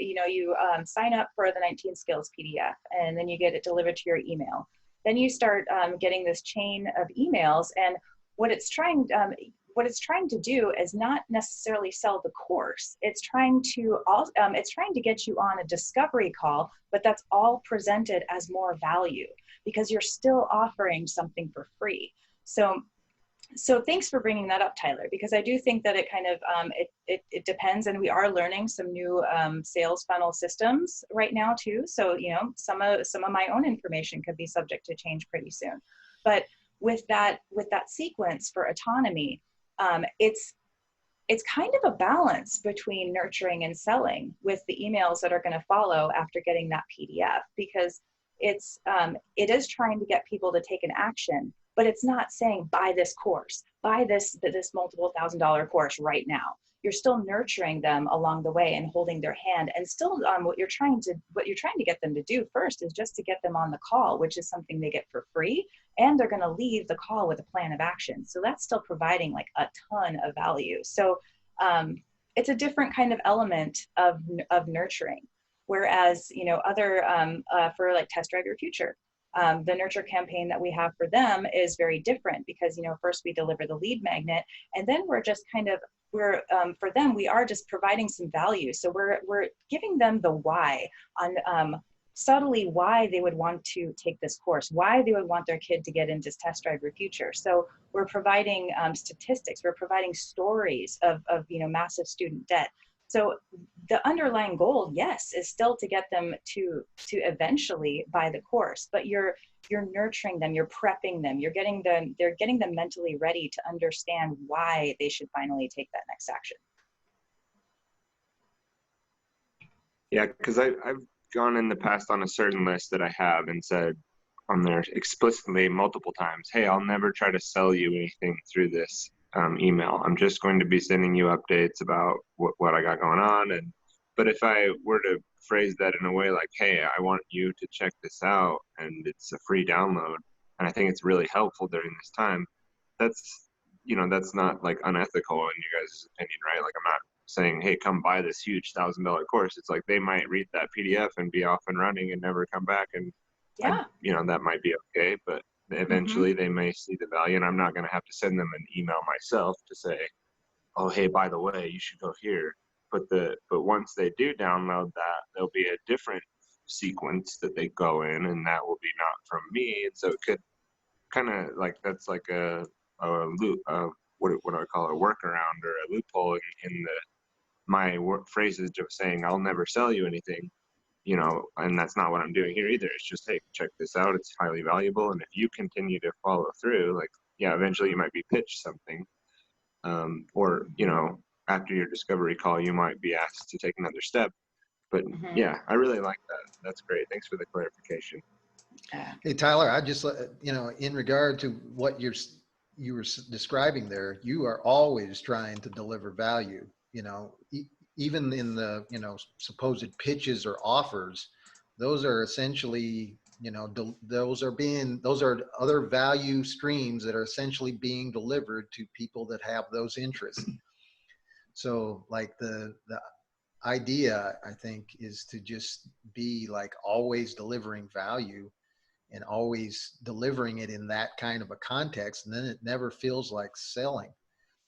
sign up for the 19 skills PDF and then you get it delivered to your email, then you start getting this chain of emails, and what it's trying to do is not necessarily sell the course. It's trying to get you on a discovery call, but that's all presented as more value because you're still offering something for free. So thanks for bringing that up, Tyler, because I do think that it kind of, it depends, and we are learning some new sales funnel systems right now too. So, some of my own information could be subject to change pretty soon. But with that sequence for autonomy, it's kind of a balance between nurturing and selling with the emails that are going to follow after getting that PDF, because it is trying to get people to take an action, but it's not saying buy this course, buy this multiple $1,000 course right now. You're still nurturing them along the way and holding their hand, and still what you're trying to get them to do first is just to get them on the call, which is something they get for free, and they're going to leave the call with a plan of action. So that's still providing like a ton of value. So it's a different kind of element of nurturing. Whereas, other for like Test Drive Your Future, the nurture campaign that we have for them is very different because, first we deliver the lead magnet, and then we're just for them, we are just providing some value. So we're giving them the why on subtly why they would want to take this course, why they would want their kid to get into Test Drive Your Future. So we're providing statistics, we're providing stories of massive student debt. So the underlying goal, yes, is still to get them to eventually buy the course, but you're nurturing them, you're prepping them, they're getting them mentally ready to understand why they should finally take that next action. Yeah, because I've gone in the past on a certain list that I have and said on there explicitly multiple times, hey, I'll never try to sell you anything through this email. I'm just going to be sending you updates about what I got going on. But if I were to phrase that in a way like, hey, I want you to check this out and it's a free download and I think it's really helpful during this time, that's not like unethical in you guys' opinion, right? Like I'm not saying, hey, come buy this huge $1,000 course. It's like they might read that PDF and be off and running and never come back, and yeah, that might be okay, but eventually they may see the value, and I'm not going to have to send them an email myself to say, oh, hey, by the way, you should go here. But once they do download that, there'll be a different sequence that they go in, and that will be not from me. And so it could kind of like, that's like a loop, what do I call it, a workaround or a loophole in my phrases of saying I'll never sell you anything, and that's not what I'm doing here either. It's just, hey, check this out. It's highly valuable. And if you continue to follow through, like yeah, eventually you might be pitched something, or, you know, after your discovery call, you might be asked to take another step. But yeah, I really like that. That's great. Thanks for the clarification. Hey, Tyler, I just, you know, in regard to what you were describing there, you are always trying to deliver value, you know, even in the, you know, supposed pitches or offers, those are essentially, you know, those are other value streams that are essentially being delivered to people that have those interests. So like the idea, I think, is to just be like always delivering value and always delivering it in that kind of a context. And then it never feels like selling.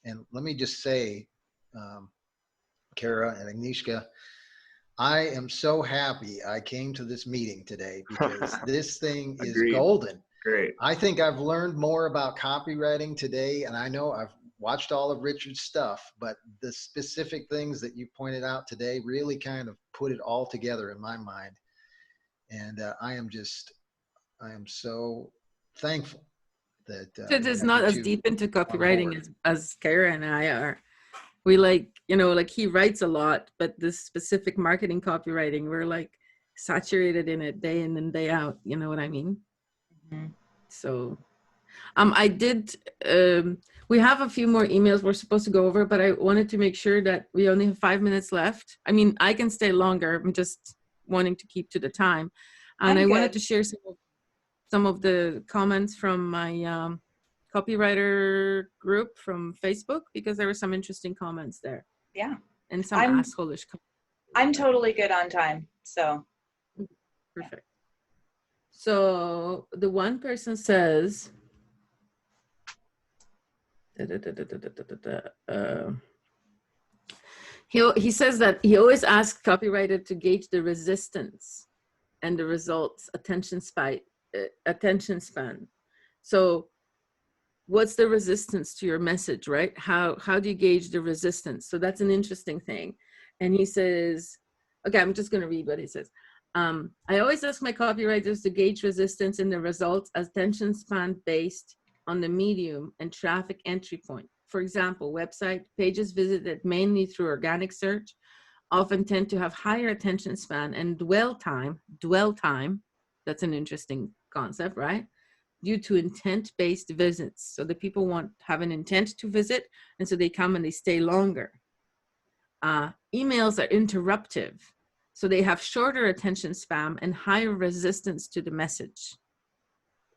And let me just say, Kara and Agnieszka, I am so happy I came to this meeting today because this thing is Agreed. golden. Great. I think I've learned more about copywriting today, and I know I've watched all of Richard's stuff, but the specific things that you pointed out today really kind of put it all together in my mind. And I am so thankful that It is not as deep into copywriting as Kara and I are. We like, you know, like he writes a lot, but this specific marketing copywriting, we're like saturated in it day in and day out. You know what I mean? Mm-hmm. So I did, we have a few more emails we're supposed to go over, but I wanted to make sure that we only have 5 minutes left. I mean, I can stay longer. I'm just wanting to keep to the time. And I wanted to share some of the comments from my copywriter group from Facebook, because there were some interesting comments there. Yeah. And some assholish comments. I'm totally good on time, so. Perfect. So the one person says, he says that he always asks copywriter to gauge the resistance and the results attention span. So what's the resistance to your message, right? How do you gauge the resistance? So that's an interesting thing. And he says, okay, I'm just going to read what he says. I always ask my copywriters to gauge resistance in the results attention span based on the medium and traffic entry point. For example, website pages visited mainly through organic search often tend to have higher attention span and dwell time, that's an interesting concept, right? Due to intent-based visits. So the people have an intent to visit, and so they come and they stay longer. Emails are interruptive. So they have shorter attention span and higher resistance to the message.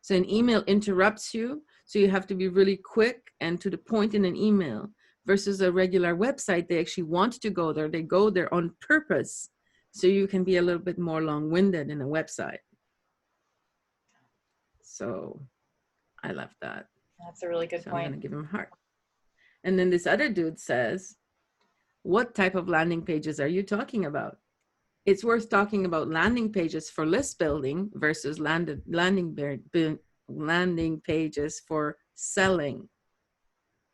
So an email interrupts you, so you have to be really quick and to the point in an email, versus a regular website. They actually want to go there. They go there on purpose. So you can be a little bit more long-winded in a website. So I love that. That's a really good point. I'm going to give him a heart. And then this other dude says, what type of landing pages are you talking about? It's worth talking about landing pages for list building versus landing pages for selling.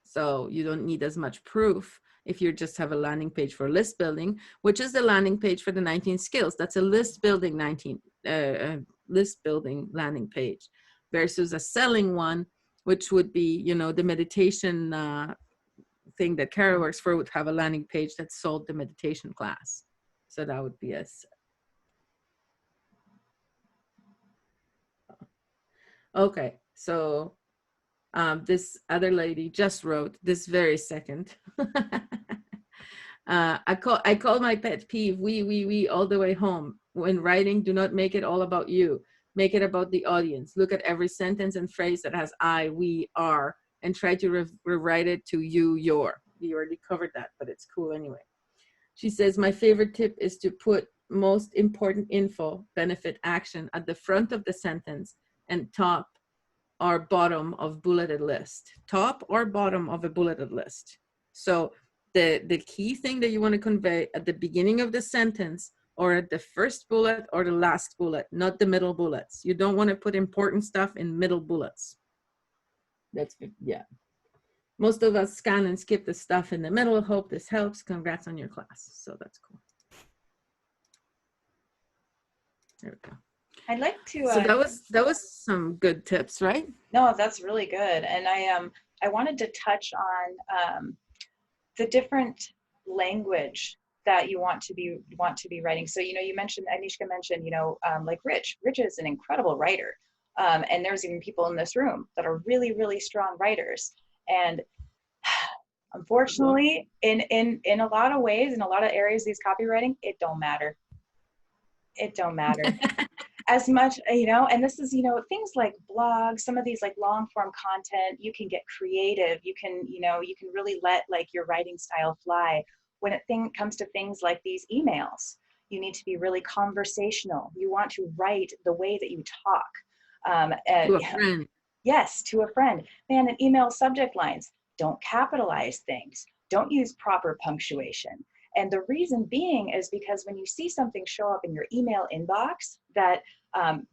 So you don't need as much proof if you just have a landing page for list building, which is the landing page for the 19 skills. That's a list building landing page, versus a selling one, which would be, you know, the meditation thing that Kara works for would have a landing page that sold the meditation class. So that would be a okay. So this other lady just wrote this very second. I call my pet peeve, we all the way home. When writing, do not make it all about you. Make it about the audience. Look at every sentence and phrase that has I, we, are, and try to rewrite it to you, your. We already covered that, but it's cool anyway. She says, my favorite tip is to put most important info, benefit, action at the front of the sentence and top or bottom of bulleted list. Top or bottom of a bulleted list. So the key thing that you want to convey at the beginning of the sentence or at the first bullet or the last bullet, not the middle bullets. You don't want to put important stuff in middle bullets. That's good. Yeah. Most of us scan and skip the stuff in the middle. Hope this helps. Congrats on your class. So that's cool. There we go. I'd like to, So that was some good tips, right? no, that's really good. And I wanted to touch on the different language that you want to be writing. So, you mentioned, Anishka mentioned, like Rich is an incredible writer. And there's even people in this room that are really, really strong writers. And unfortunately, in a lot of ways, in a lot of areas of these copywriting, it don't matter. It don't matter. As much, and this is, things like blogs, some of these like long form content, you can get creative. You can really let like your writing style fly. When it comes to things like these emails, you need to be really conversational. You want to write the way that you talk. To a friend. Yes, to a friend. Man, in email subject lines, don't capitalize things. Don't use proper punctuation. And the reason being is because when you see something show up in your email inbox that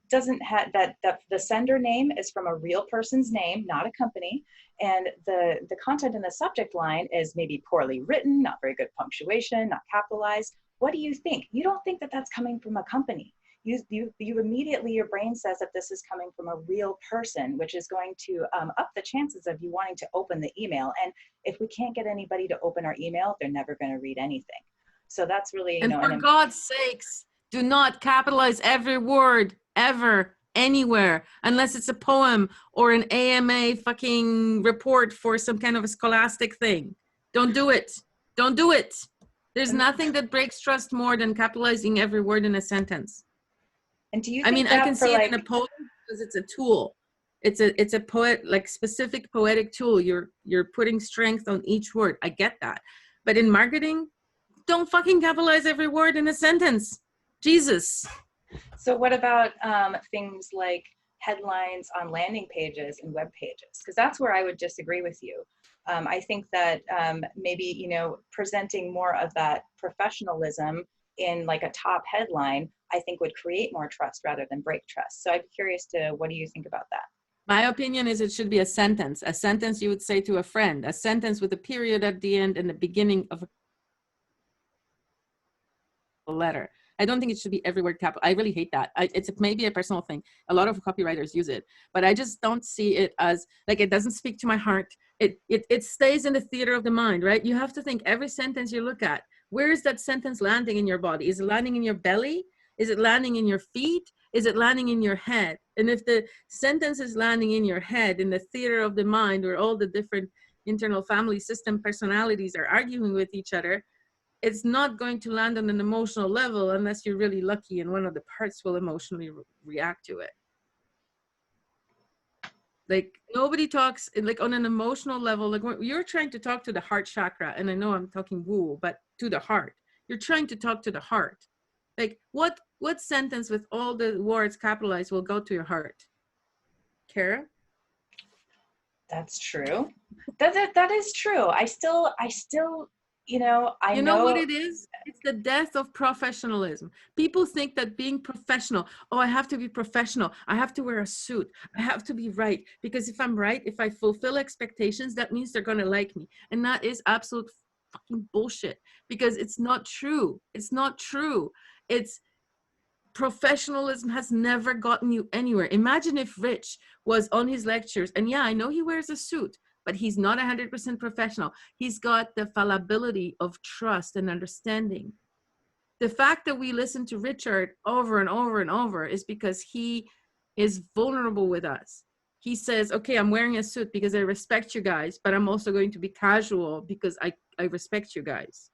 doesn't have that the sender name is from a real person's name, not a company, and the content in the subject line is maybe poorly written, not very good punctuation, not capitalized, what do you think? You don't think that that's coming from a company. You immediately, your brain says that this is coming from a real person, which is going to up the chances of you wanting to open the email. And if we can't get anybody to open our email, they're never going to read anything. So that's really, and for God's sakes, do not capitalize every word ever, anywhere, unless it's a poem or an AMA fucking report for some kind of a scholastic thing. Don't do it. Don't do it. There's nothing that breaks trust more than capitalizing every word in a sentence. And do you think I can see it in a poem because it's a tool. It's a poet, like specific poetic tool. You're putting strength on each word. I get that. But in marketing, don't fucking capitalize every word in a sentence. Jesus. So what about things like headlines on landing pages and web pages? Because that's where I would disagree with you. I think that maybe, presenting more of that professionalism in like a top headline, I think would create more trust rather than break trust. So I'm curious to, what do you think about that? My opinion is it should be a sentence you would say to a friend, a sentence with a period at the end and the beginning of a letter. I don't think it should be every word capital. I really hate that. It's maybe a personal thing. A lot of copywriters use it, but I just don't see it as like, it doesn't speak to my heart. It stays in the theater of the mind, right? You have to think every sentence you look at, where is that sentence landing in your body? Is it landing in your belly? Is it landing in your feet? Is it landing in your head? And if the sentence is landing in your head, in the theater of the mind, where all the different internal family system personalities are arguing with each other, it's not going to land on an emotional level unless you're really lucky and one of the parts will emotionally react to it. Like nobody talks like on an emotional level, like when you're trying to talk to the heart chakra, and I know I'm talking woo, but to the heart, you're trying to talk to the heart. Like what sentence with all the words capitalized will go to your heart? Kara? That's true. That is true. I still, I know what it is? It's the death of professionalism. People think that being professional, oh, I have to be professional. I have to wear a suit. I have to be right. Because if I'm right, if I fulfill expectations, that means they're going to like me. And that is absolute fucking bullshit because it's not true. It's not true. It's professionalism has never gotten you anywhere. Imagine if Rich was on his lectures and yeah, I know he wears a suit, but he's not 100% professional. He's got the fallibility of trust and understanding. The fact that we listen to Richard over and over and over is because he is vulnerable with us. He says, okay, I'm wearing a suit because I respect you guys, but I'm also going to be casual because I respect you guys,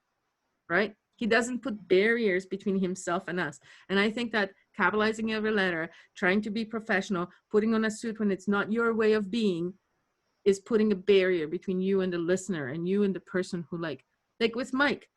right? He doesn't put barriers between himself and us. And I think that capitalizing every letter, trying to be professional, putting on a suit when it's not your way of being, is putting a barrier between you and the listener and you and the person who like with Mike,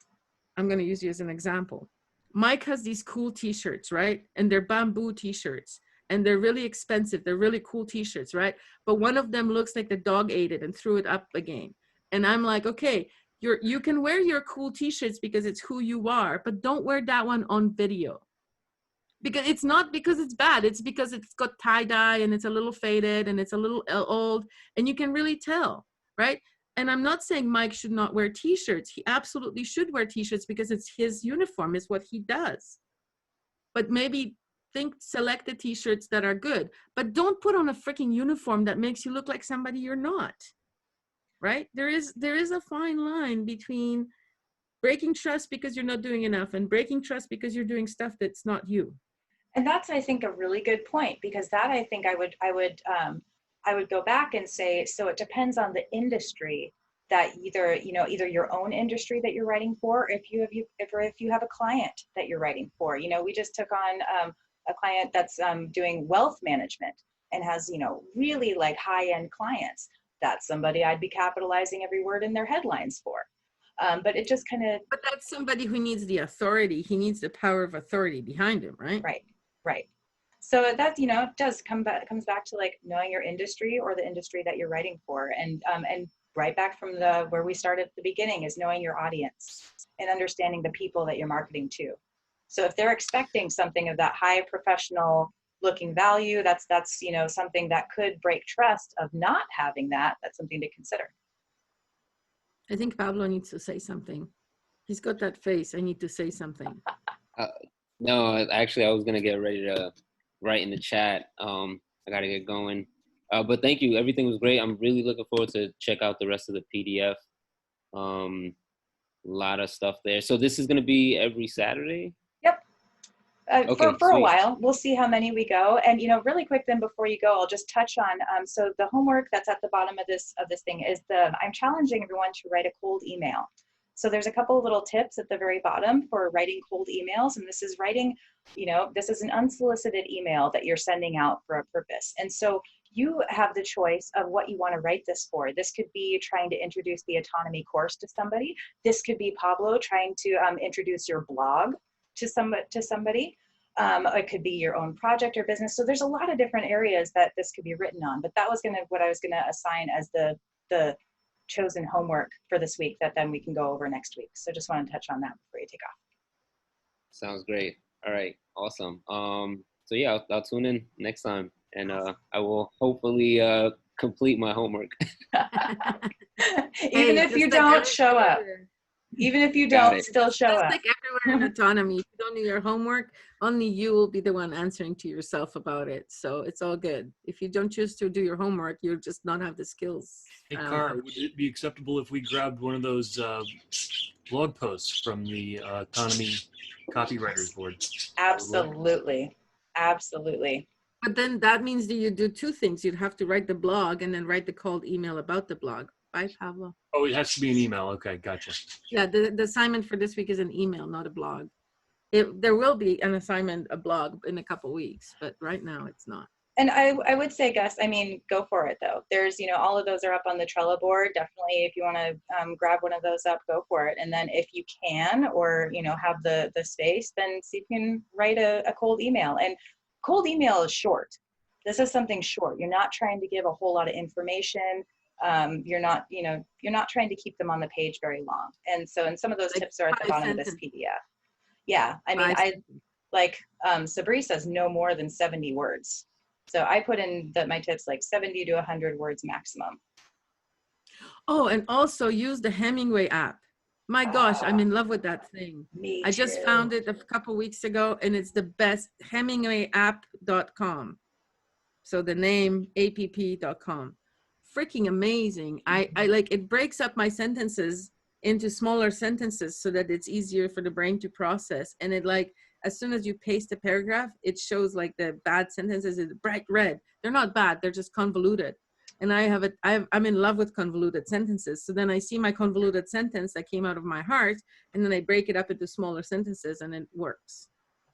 I'm going to use you as an example. Mike has these cool t-shirts, right? And they're bamboo t-shirts and they're really expensive. They're really cool t-shirts, right? But one of them looks like the dog ate it and threw it up again. And I'm like, okay, you can wear your cool t-shirts because it's who you are, but don't wear that one on video. Because it's not because it's bad, it's because it's got tie-dye and it's a little faded and it's a little old and you can really tell, right? And I'm not saying Mike should not wear t-shirts. He absolutely should wear t-shirts because it's his uniform, is what he does. But maybe select the t-shirts that are good, but don't put on a freaking uniform that makes you look like somebody you're not. Right? There is a fine line between breaking trust because you're not doing enough and breaking trust because you're doing stuff that's not you. And that's, I think, a really good point, because that, I think I would go back and say, so it depends on the industry that either your own industry that you're writing for, or if you have a client that you're writing for. We just took on a client that's doing wealth management and has, really like high-end clients. That's somebody I'd be capitalizing every word in their headlines for. But it just kind of. But that's somebody who needs the authority. He needs the power of authority behind him, right? Right. So that, it does comes back to like knowing your industry or the industry that you're writing for, and right back from where we started at the beginning is knowing your audience and understanding the people that you're marketing to. So if they're expecting something of that high professional looking value, that's something that could break trust of not having that. That's something to consider. I think Pablo needs to say something. He's got that face. I need to say something. No, actually, I was going to get ready to write in the chat. I got to get going. But thank you. Everything was great. I'm really looking forward to check out the rest of the PDF. A lot of stuff there. So this is going to be every Saturday? Yep. Okay, for a sweet. while. We'll see how many we go. And, really quick then before you go, I'll just touch on, so the homework that's at the bottom of this thing is I'm challenging everyone to write a cold email. So there's a couple of little tips at the very bottom for writing cold emails. And this is writing, this is an unsolicited email that you're sending out for a purpose. And so you have the choice of what you want to write this for. This could be trying to introduce the Autonomy course to somebody. This could be Pablo trying to introduce your blog to somebody. It could be your own project or business. So there's a lot of different areas that this could be written on. But that was what I was going to assign as the chosen homework for this week that then we can go over next week. So just wanted to touch on that before you take off. Sounds great. All right, awesome. So yeah, I'll tune in next time, and I will hopefully complete my homework. Even if you don't show up. Even if you don't still show up. Just like everywhere in Autonomy, if you don't do your homework, only you will be the one answering to yourself about it. So it's all good. If you don't choose to do your homework, you'll just not have the skills. Hey, Cara, would it be acceptable if we grabbed one of those blog posts from the Autonomy Copywriters Board? Absolutely. Absolutely. But then that means that you do two things. You'd have to write the blog and then write the cold email about the blog. Bye, Pablo. Oh, it has to be an email. Okay, gotcha. Yeah, the assignment for this week is an email, not a blog. There will be an assignment, a blog in a couple weeks, but right now it's not. And I would say, Gus, go for it though. There's, all of those are up on the Trello board. Definitely, if you want to grab one of those up, go for it. And then if you can, or, have the space, then see if you can write a cold email. And cold email is short. This is something short. You're not trying to give a whole lot of information. You're not trying to keep them on the page very long. And some of those tips are at the bottom of this PDF. Yeah. Sabri says no more than 70 words. So I put in my tips like 70 to 100 words maximum. Oh, and also use the Hemingway app. My gosh, I'm in love with that thing. Me I just too. found it a couple weeks ago, and it's the best. HemingwayApp.com. So the name app.com. Freaking amazing. I like it. Breaks up my sentences into smaller sentences so that it's easier for the brain to process. And it as soon as you paste a paragraph, it shows like the bad sentences in bright red. They're not bad, they're just convoluted. And I'm in love with convoluted sentences. So then I see my convoluted sentence that came out of my heart, and then I break it up into smaller sentences, and it works.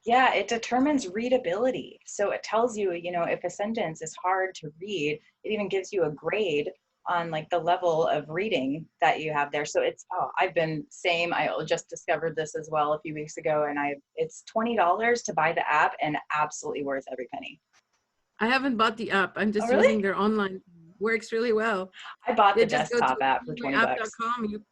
Yeah, it determines readability. So it tells you, if a sentence is hard to read, it even gives you a grade on the level of reading that you have there. So I've been same. I just discovered this as well a few weeks ago, and it's $20 to buy the app, and absolutely worth every penny. I haven't bought the app. I'm just Oh, really? using their online. Works really well. I bought the desktop app for $20.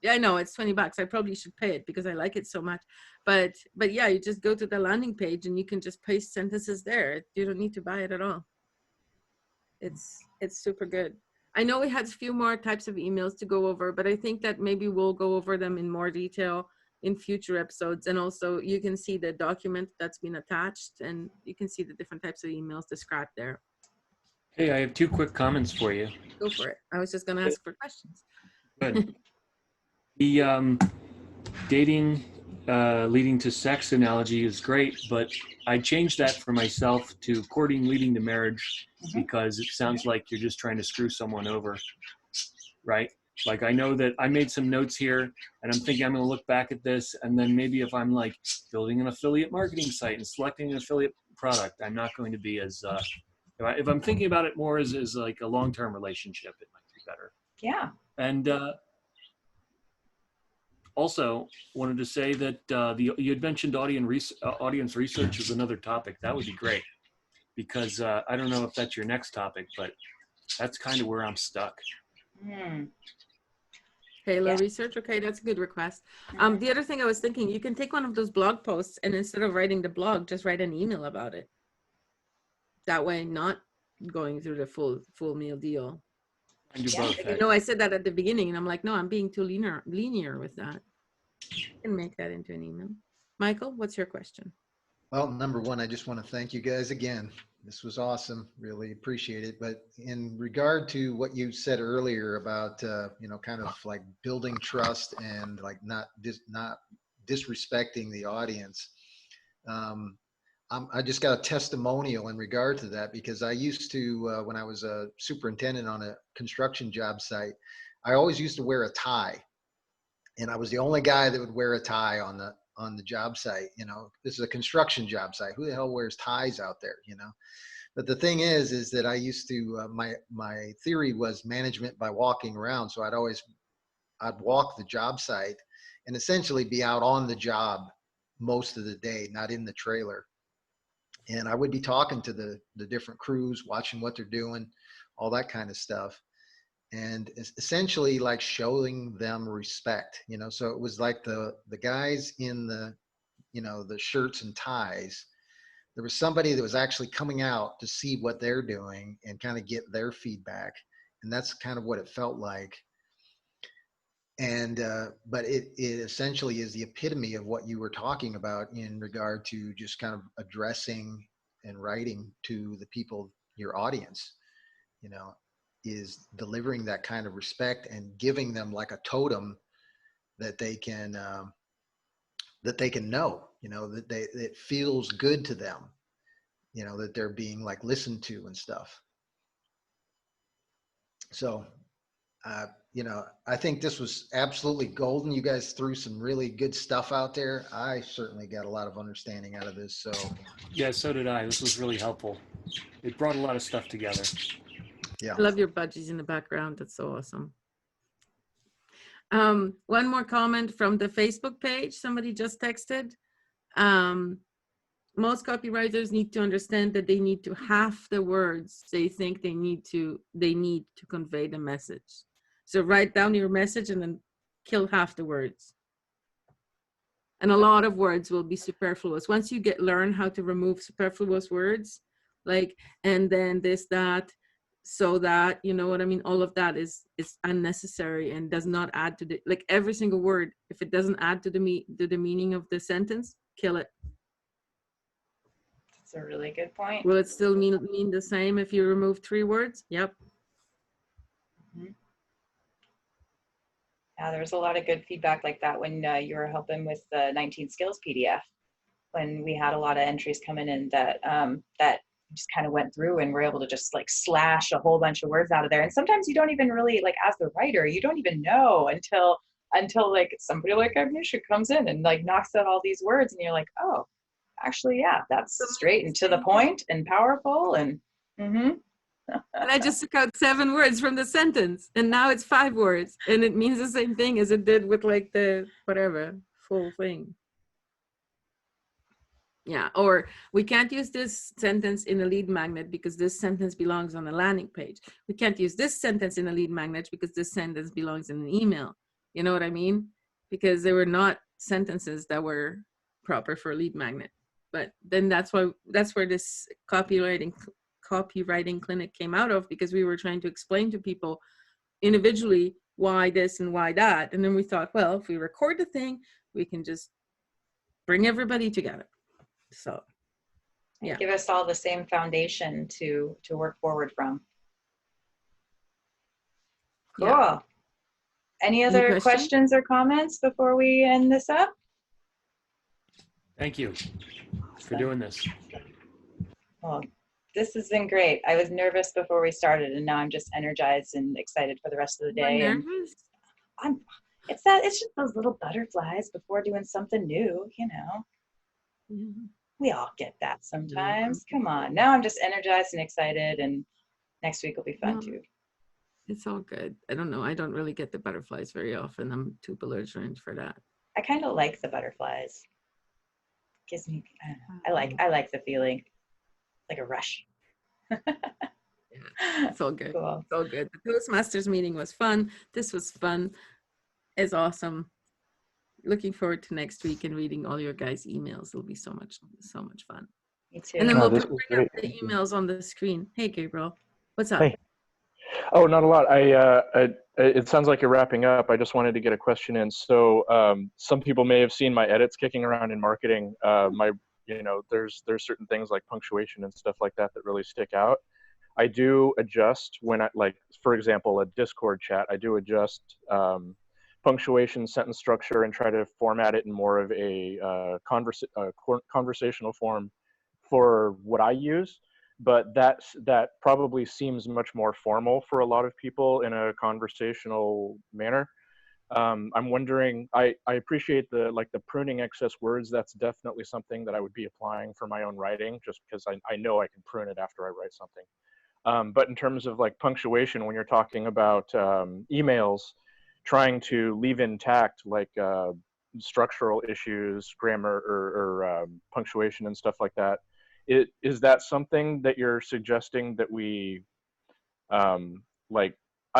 Yeah, I know it's $20. I probably should pay it because I like it so much. But yeah, you just go to the landing page and you can just paste sentences there. You don't need to buy it at all. It's super good. I know we had a few more types of emails to go over, but I think that maybe we'll go over them in more detail in future episodes. And also you can see the document that's been attached, and you can see the different types of emails described there. Hey, I have 2 quick comments for you. Go for it. I was just going to ask for questions. Good. The dating leading to sex analogy is great, but I changed that for myself to courting leading to marriage, because it sounds like you're just trying to screw someone over, right? Like, I know that I made some notes here, and I'm thinking I'm going to look back at this, and then maybe if I'm like building an affiliate marketing site and selecting an affiliate product, I'm not going to be as, if I'm thinking about it more as like a long-term relationship, it might be better. Yeah. And also wanted to say that you had mentioned audience research is another topic. That would be great, because I don't know if that's your next topic, but that's kind of where I'm stuck. Halo Yeah. research. Okay, that's a good request. The other thing I was thinking, you can take one of those blog posts, and instead of writing the blog, just write an email about it. That way, not going through the full meal deal. I do Yeah. both. You know, I said that at the beginning, and I'm like, no, I'm being too linear with that. You can make that into an email. Michael, what's your question? Well, number one, I just want to thank you guys again. This was awesome. Really appreciate it. But in regard to what you said earlier about, kind of like building trust and like not disrespecting the audience. I just got a testimonial in regard to that, because I used to, when I was a superintendent on a construction job site, I always used to wear a tie. And I was the only guy that would wear a tie on the job site. This is a construction job site. Who the hell wears ties out there? But the thing is that I used to, my theory was management by walking around. So I'd walk the job site and essentially be out on the job most of the day, not in the trailer. And I would be talking to the different crews, watching what they're doing, all that kind of stuff. And essentially like showing them respect, so it was like the guys in the shirts and ties, there was somebody that was actually coming out to see what they're doing and kind of get their feedback. And that's kind of what it felt like. And but it essentially is the epitome of what you were talking about in regard to just kind of addressing and writing to the people, your audience, is delivering that kind of respect and giving them like a totem that they can know, that it feels good to them, that they're being like listened to and stuff. So, I think this was absolutely golden. You guys threw some really good stuff out there. I certainly got a lot of understanding out of this. So Yeah, so did I. This was really helpful. It brought a lot of stuff together. yeah. I love your budgies in the background. That's so awesome. One more comment from the Facebook page. Somebody just texted. Most copywriters need to understand that they need to half the words they think they need to convey the message. So write down your message and then kill half the words. And a lot of words will be superfluous. Once you learn how to remove superfluous words, like, and then this, that, so that, you know what I mean? All of that is unnecessary and does not add to the, like every single word, if it doesn't add to the meaning of the sentence, kill it. That's a really good point. Will it still mean the same if you remove 3 words? Yep. Yeah, there was a lot of good feedback like that when you were helping with the 19 skills PDF, when we had a lot of entries coming in that that just kind of went through and were able to just like slash a whole bunch of words out of there. And sometimes you don't even really, like, as the writer, you don't even know until like somebody like Agnieszka comes in and like knocks out all these words, and you're like, oh, actually, yeah, that's straight and to the point and powerful. And And I just took out 7 words from the sentence, and now it's 5 words, and it means the same thing as it did with like the whatever full thing. Yeah, or we can't use this sentence in a lead magnet because this sentence belongs on a landing page. We can't use this sentence in a lead magnet because this sentence belongs in an email. You know what I mean? Because they were not sentences that were proper for a lead magnet. But then that's where this copywriting clinic came out of, because we were trying to explain to people individually why this and why that. And then we thought, well, if we record the thing, we can just bring everybody together. So, yeah. Give us all the same foundation to work forward from. Cool. Yeah. Any other questions or comments before we end this up? Thank you for doing this. Well, this has been great. I was nervous before we started, and now I'm just energized and excited for the rest of the day. You're And nervous? it's just those little butterflies before doing something new, you know. Mm-hmm. We all get that sometimes. Come on. Now I'm just energized and excited, and next week will be fun too. It's all good. I don't know. I don't really get the butterflies very often. I'm too belligerent for that. I kind of like the butterflies. Gives me, I like the feeling, like a rush. Yeah, it's all good. Cool. It's all good. The Toastmasters meeting was fun. This was fun. It's awesome. Looking forward to next week and reading all your guys' emails. It'll be so much fun. Me too. And then we'll bring up the great. emails on the screen. Hey, Gabriel, what's up? Hey. Oh, not a lot. It sounds like you're wrapping up. I just wanted to get a question in. So some people may have seen my edits kicking around in marketing. There's certain things like punctuation and stuff like that that really stick out. I do adjust when for example, a Discord chat, I do adjust punctuation, sentence structure, and try to format it in more of a conversational form for what I use. But that probably seems much more formal for a lot of people in a conversational manner. I'm wondering, I appreciate the pruning excess words. That's definitely something that I would be applying for my own writing, just because I know I can prune it after I write something. But in terms of like punctuation, when you're talking about emails, trying to leave intact like structural issues, grammar or punctuation and stuff like that, is that something that you're suggesting that we I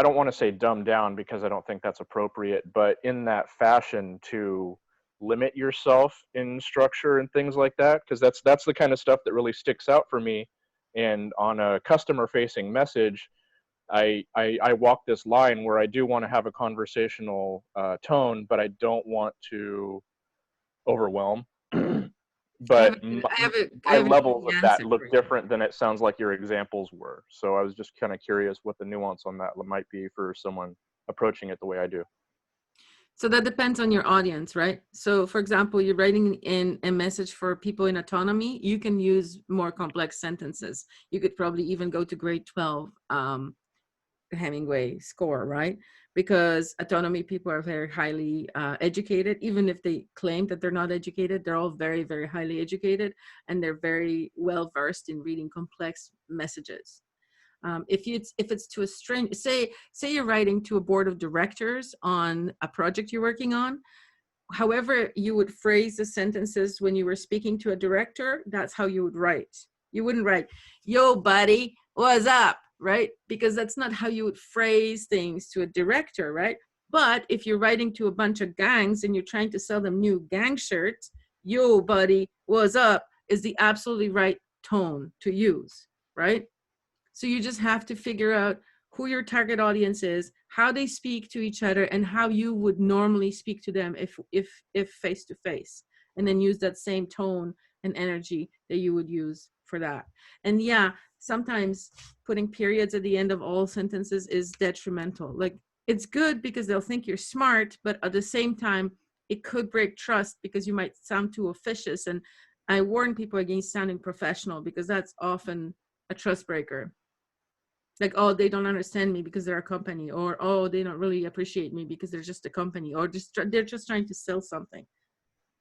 don't want to say dumb down because I don't think that's appropriate, but in that fashion to limit yourself in structure and things like that? Because that's the kind of stuff that really sticks out for me. And on a customer facing message, I walk this line where I do want to have a conversational tone, but I don't want to overwhelm. But my levels of that look different than it sounds like your examples were. So I was just kind of curious what the nuance on that might be for someone approaching it the way I do. So that depends on your audience, right? So for example, you're writing in a message for people in autonomy, you can use more complex sentences. You could probably even go to grade 12 Hemingway score, right? Because autonomy people are very highly educated. Even if they claim that they're not educated, they're all very, very highly educated, and they're very well versed in reading complex messages. If it's to a stranger, say you're writing to a board of directors on a project you're working on, however you would phrase the sentences when you were speaking to a director, that's how you would write. You wouldn't write, "Yo, buddy, what's up?" Right? Because that's not how you would phrase things to a director, right? But if you're writing to a bunch of gangs and you're trying to sell them new gang shirts, "Yo, buddy, what's up?" is the absolutely right tone to use, right? So you just have to figure out who your target audience is, how they speak to each other, and how you would normally speak to them if face to face, and then use that same tone and energy that you would use for that. And yeah, sometimes putting periods at the end of all sentences is detrimental. Like, it's good because they'll think you're smart, but at the same time, it could break trust because you might sound too officious. And I warn people against sounding professional because that's often a trust breaker. Like, oh, they don't understand me because they're a company, or oh, they don't really appreciate me because they're just a company, or they're just trying to sell something.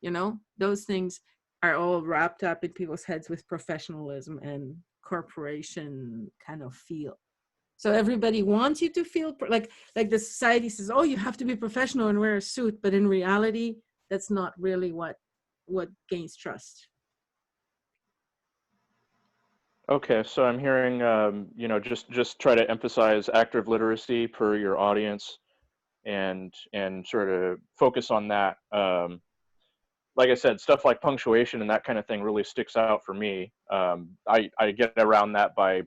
You know, those things are all wrapped up in people's heads with professionalism and corporation kind of feel. So everybody wants you to feel like the society says, oh, you have to be professional and wear a suit, but in reality, that's not really what gains trust. Okay, so I'm hearing, just try to emphasize active literacy per your audience, and sort of focus on that. Like I said, stuff like punctuation and that kind of thing really sticks out for me. I get around that by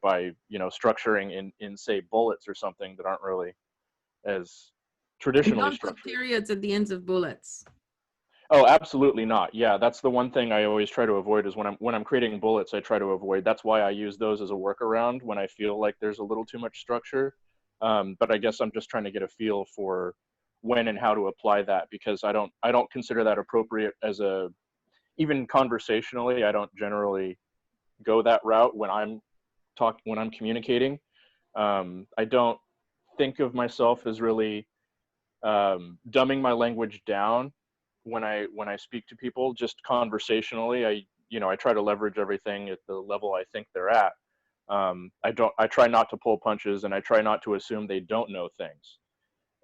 structuring in say bullets or something that aren't really as traditionally Don't structured. put periods at the ends of bullets. Oh, absolutely not. Yeah, that's the one thing I always try to avoid is when I'm creating bullets, I try to avoid. That's why I use those as a workaround when I feel like there's a little too much structure. But I guess I'm just trying to get a feel for when and how to apply that, because I don't consider that appropriate as even conversationally. I don't generally go that route when I'm communicating. I don't think of myself as really dumbing my language down when I speak to people. Just conversationally, I try to leverage everything at the level I think they're at. I try not to pull punches, and I try not to assume they don't know things.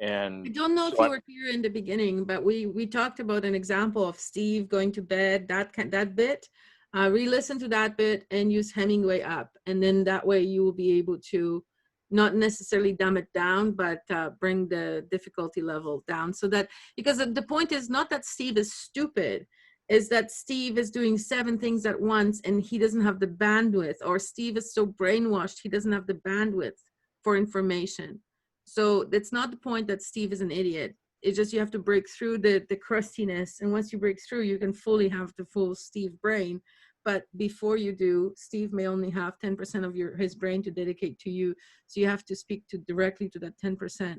And I don't know so if you were here in the beginning, but we talked about an example of Steve going to bed, that bit. Re-listen to that bit and use Hemingway up, and then that way you will be able to not necessarily dumb it down, but bring the difficulty level down, so that, because the point is not that Steve is stupid, is that Steve is doing 7 things at once and he doesn't have the bandwidth, or Steve is so brainwashed he doesn't have the bandwidth for information. So it's not the point that Steve is an idiot. It's just you have to break through the crustiness, and once you break through, you can fully have the full Steve brain. But before you do, Steve may only have 10% of his brain to dedicate to you. So you have to speak directly to that 10%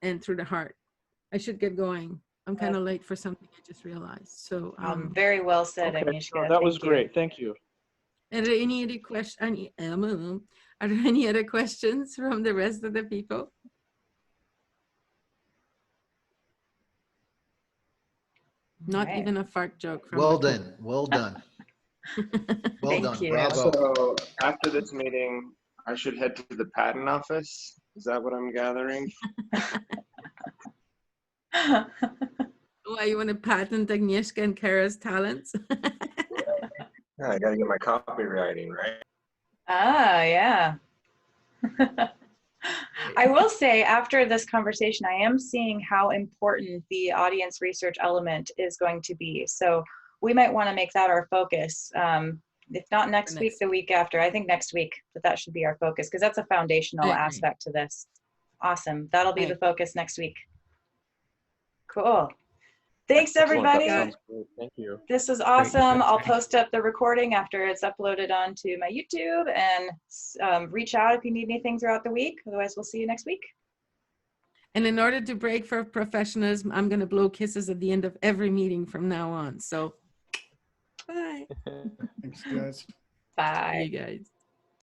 and through the heart. I should get going. I'm kind of late for something I just realized. So very well said, okay, Agnieszka. that was great. Thank you. Are there any other questions? Are there any other questions from the rest of the people? Not even a fart joke. From Well done. Well done. Well Thank done. you. Bravo. So after this meeting, I should head to the patent office. Is that what I'm gathering? Why, you want to patent Agnieszka and Kara's talents? Yeah, I gotta get my copywriting right. Ah, yeah. I will say, after this conversation, I am seeing how important the audience research element is going to be. So we might want to make that our focus. If not next week, the week after. I think next week, but that should be our focus, because that's a foundational aspect to this. Awesome. That'll be the focus next week. Cool. Thanks, everybody. That sounds great. Thank you. This was awesome. I'll post up the recording after it's uploaded onto my YouTube, and reach out if you need anything throughout the week. Otherwise, we'll see you next week. And in order to break for professionalism, I'm going to blow kisses at the end of every meeting from now on. So, bye. Thanks, guys. Bye. You guys.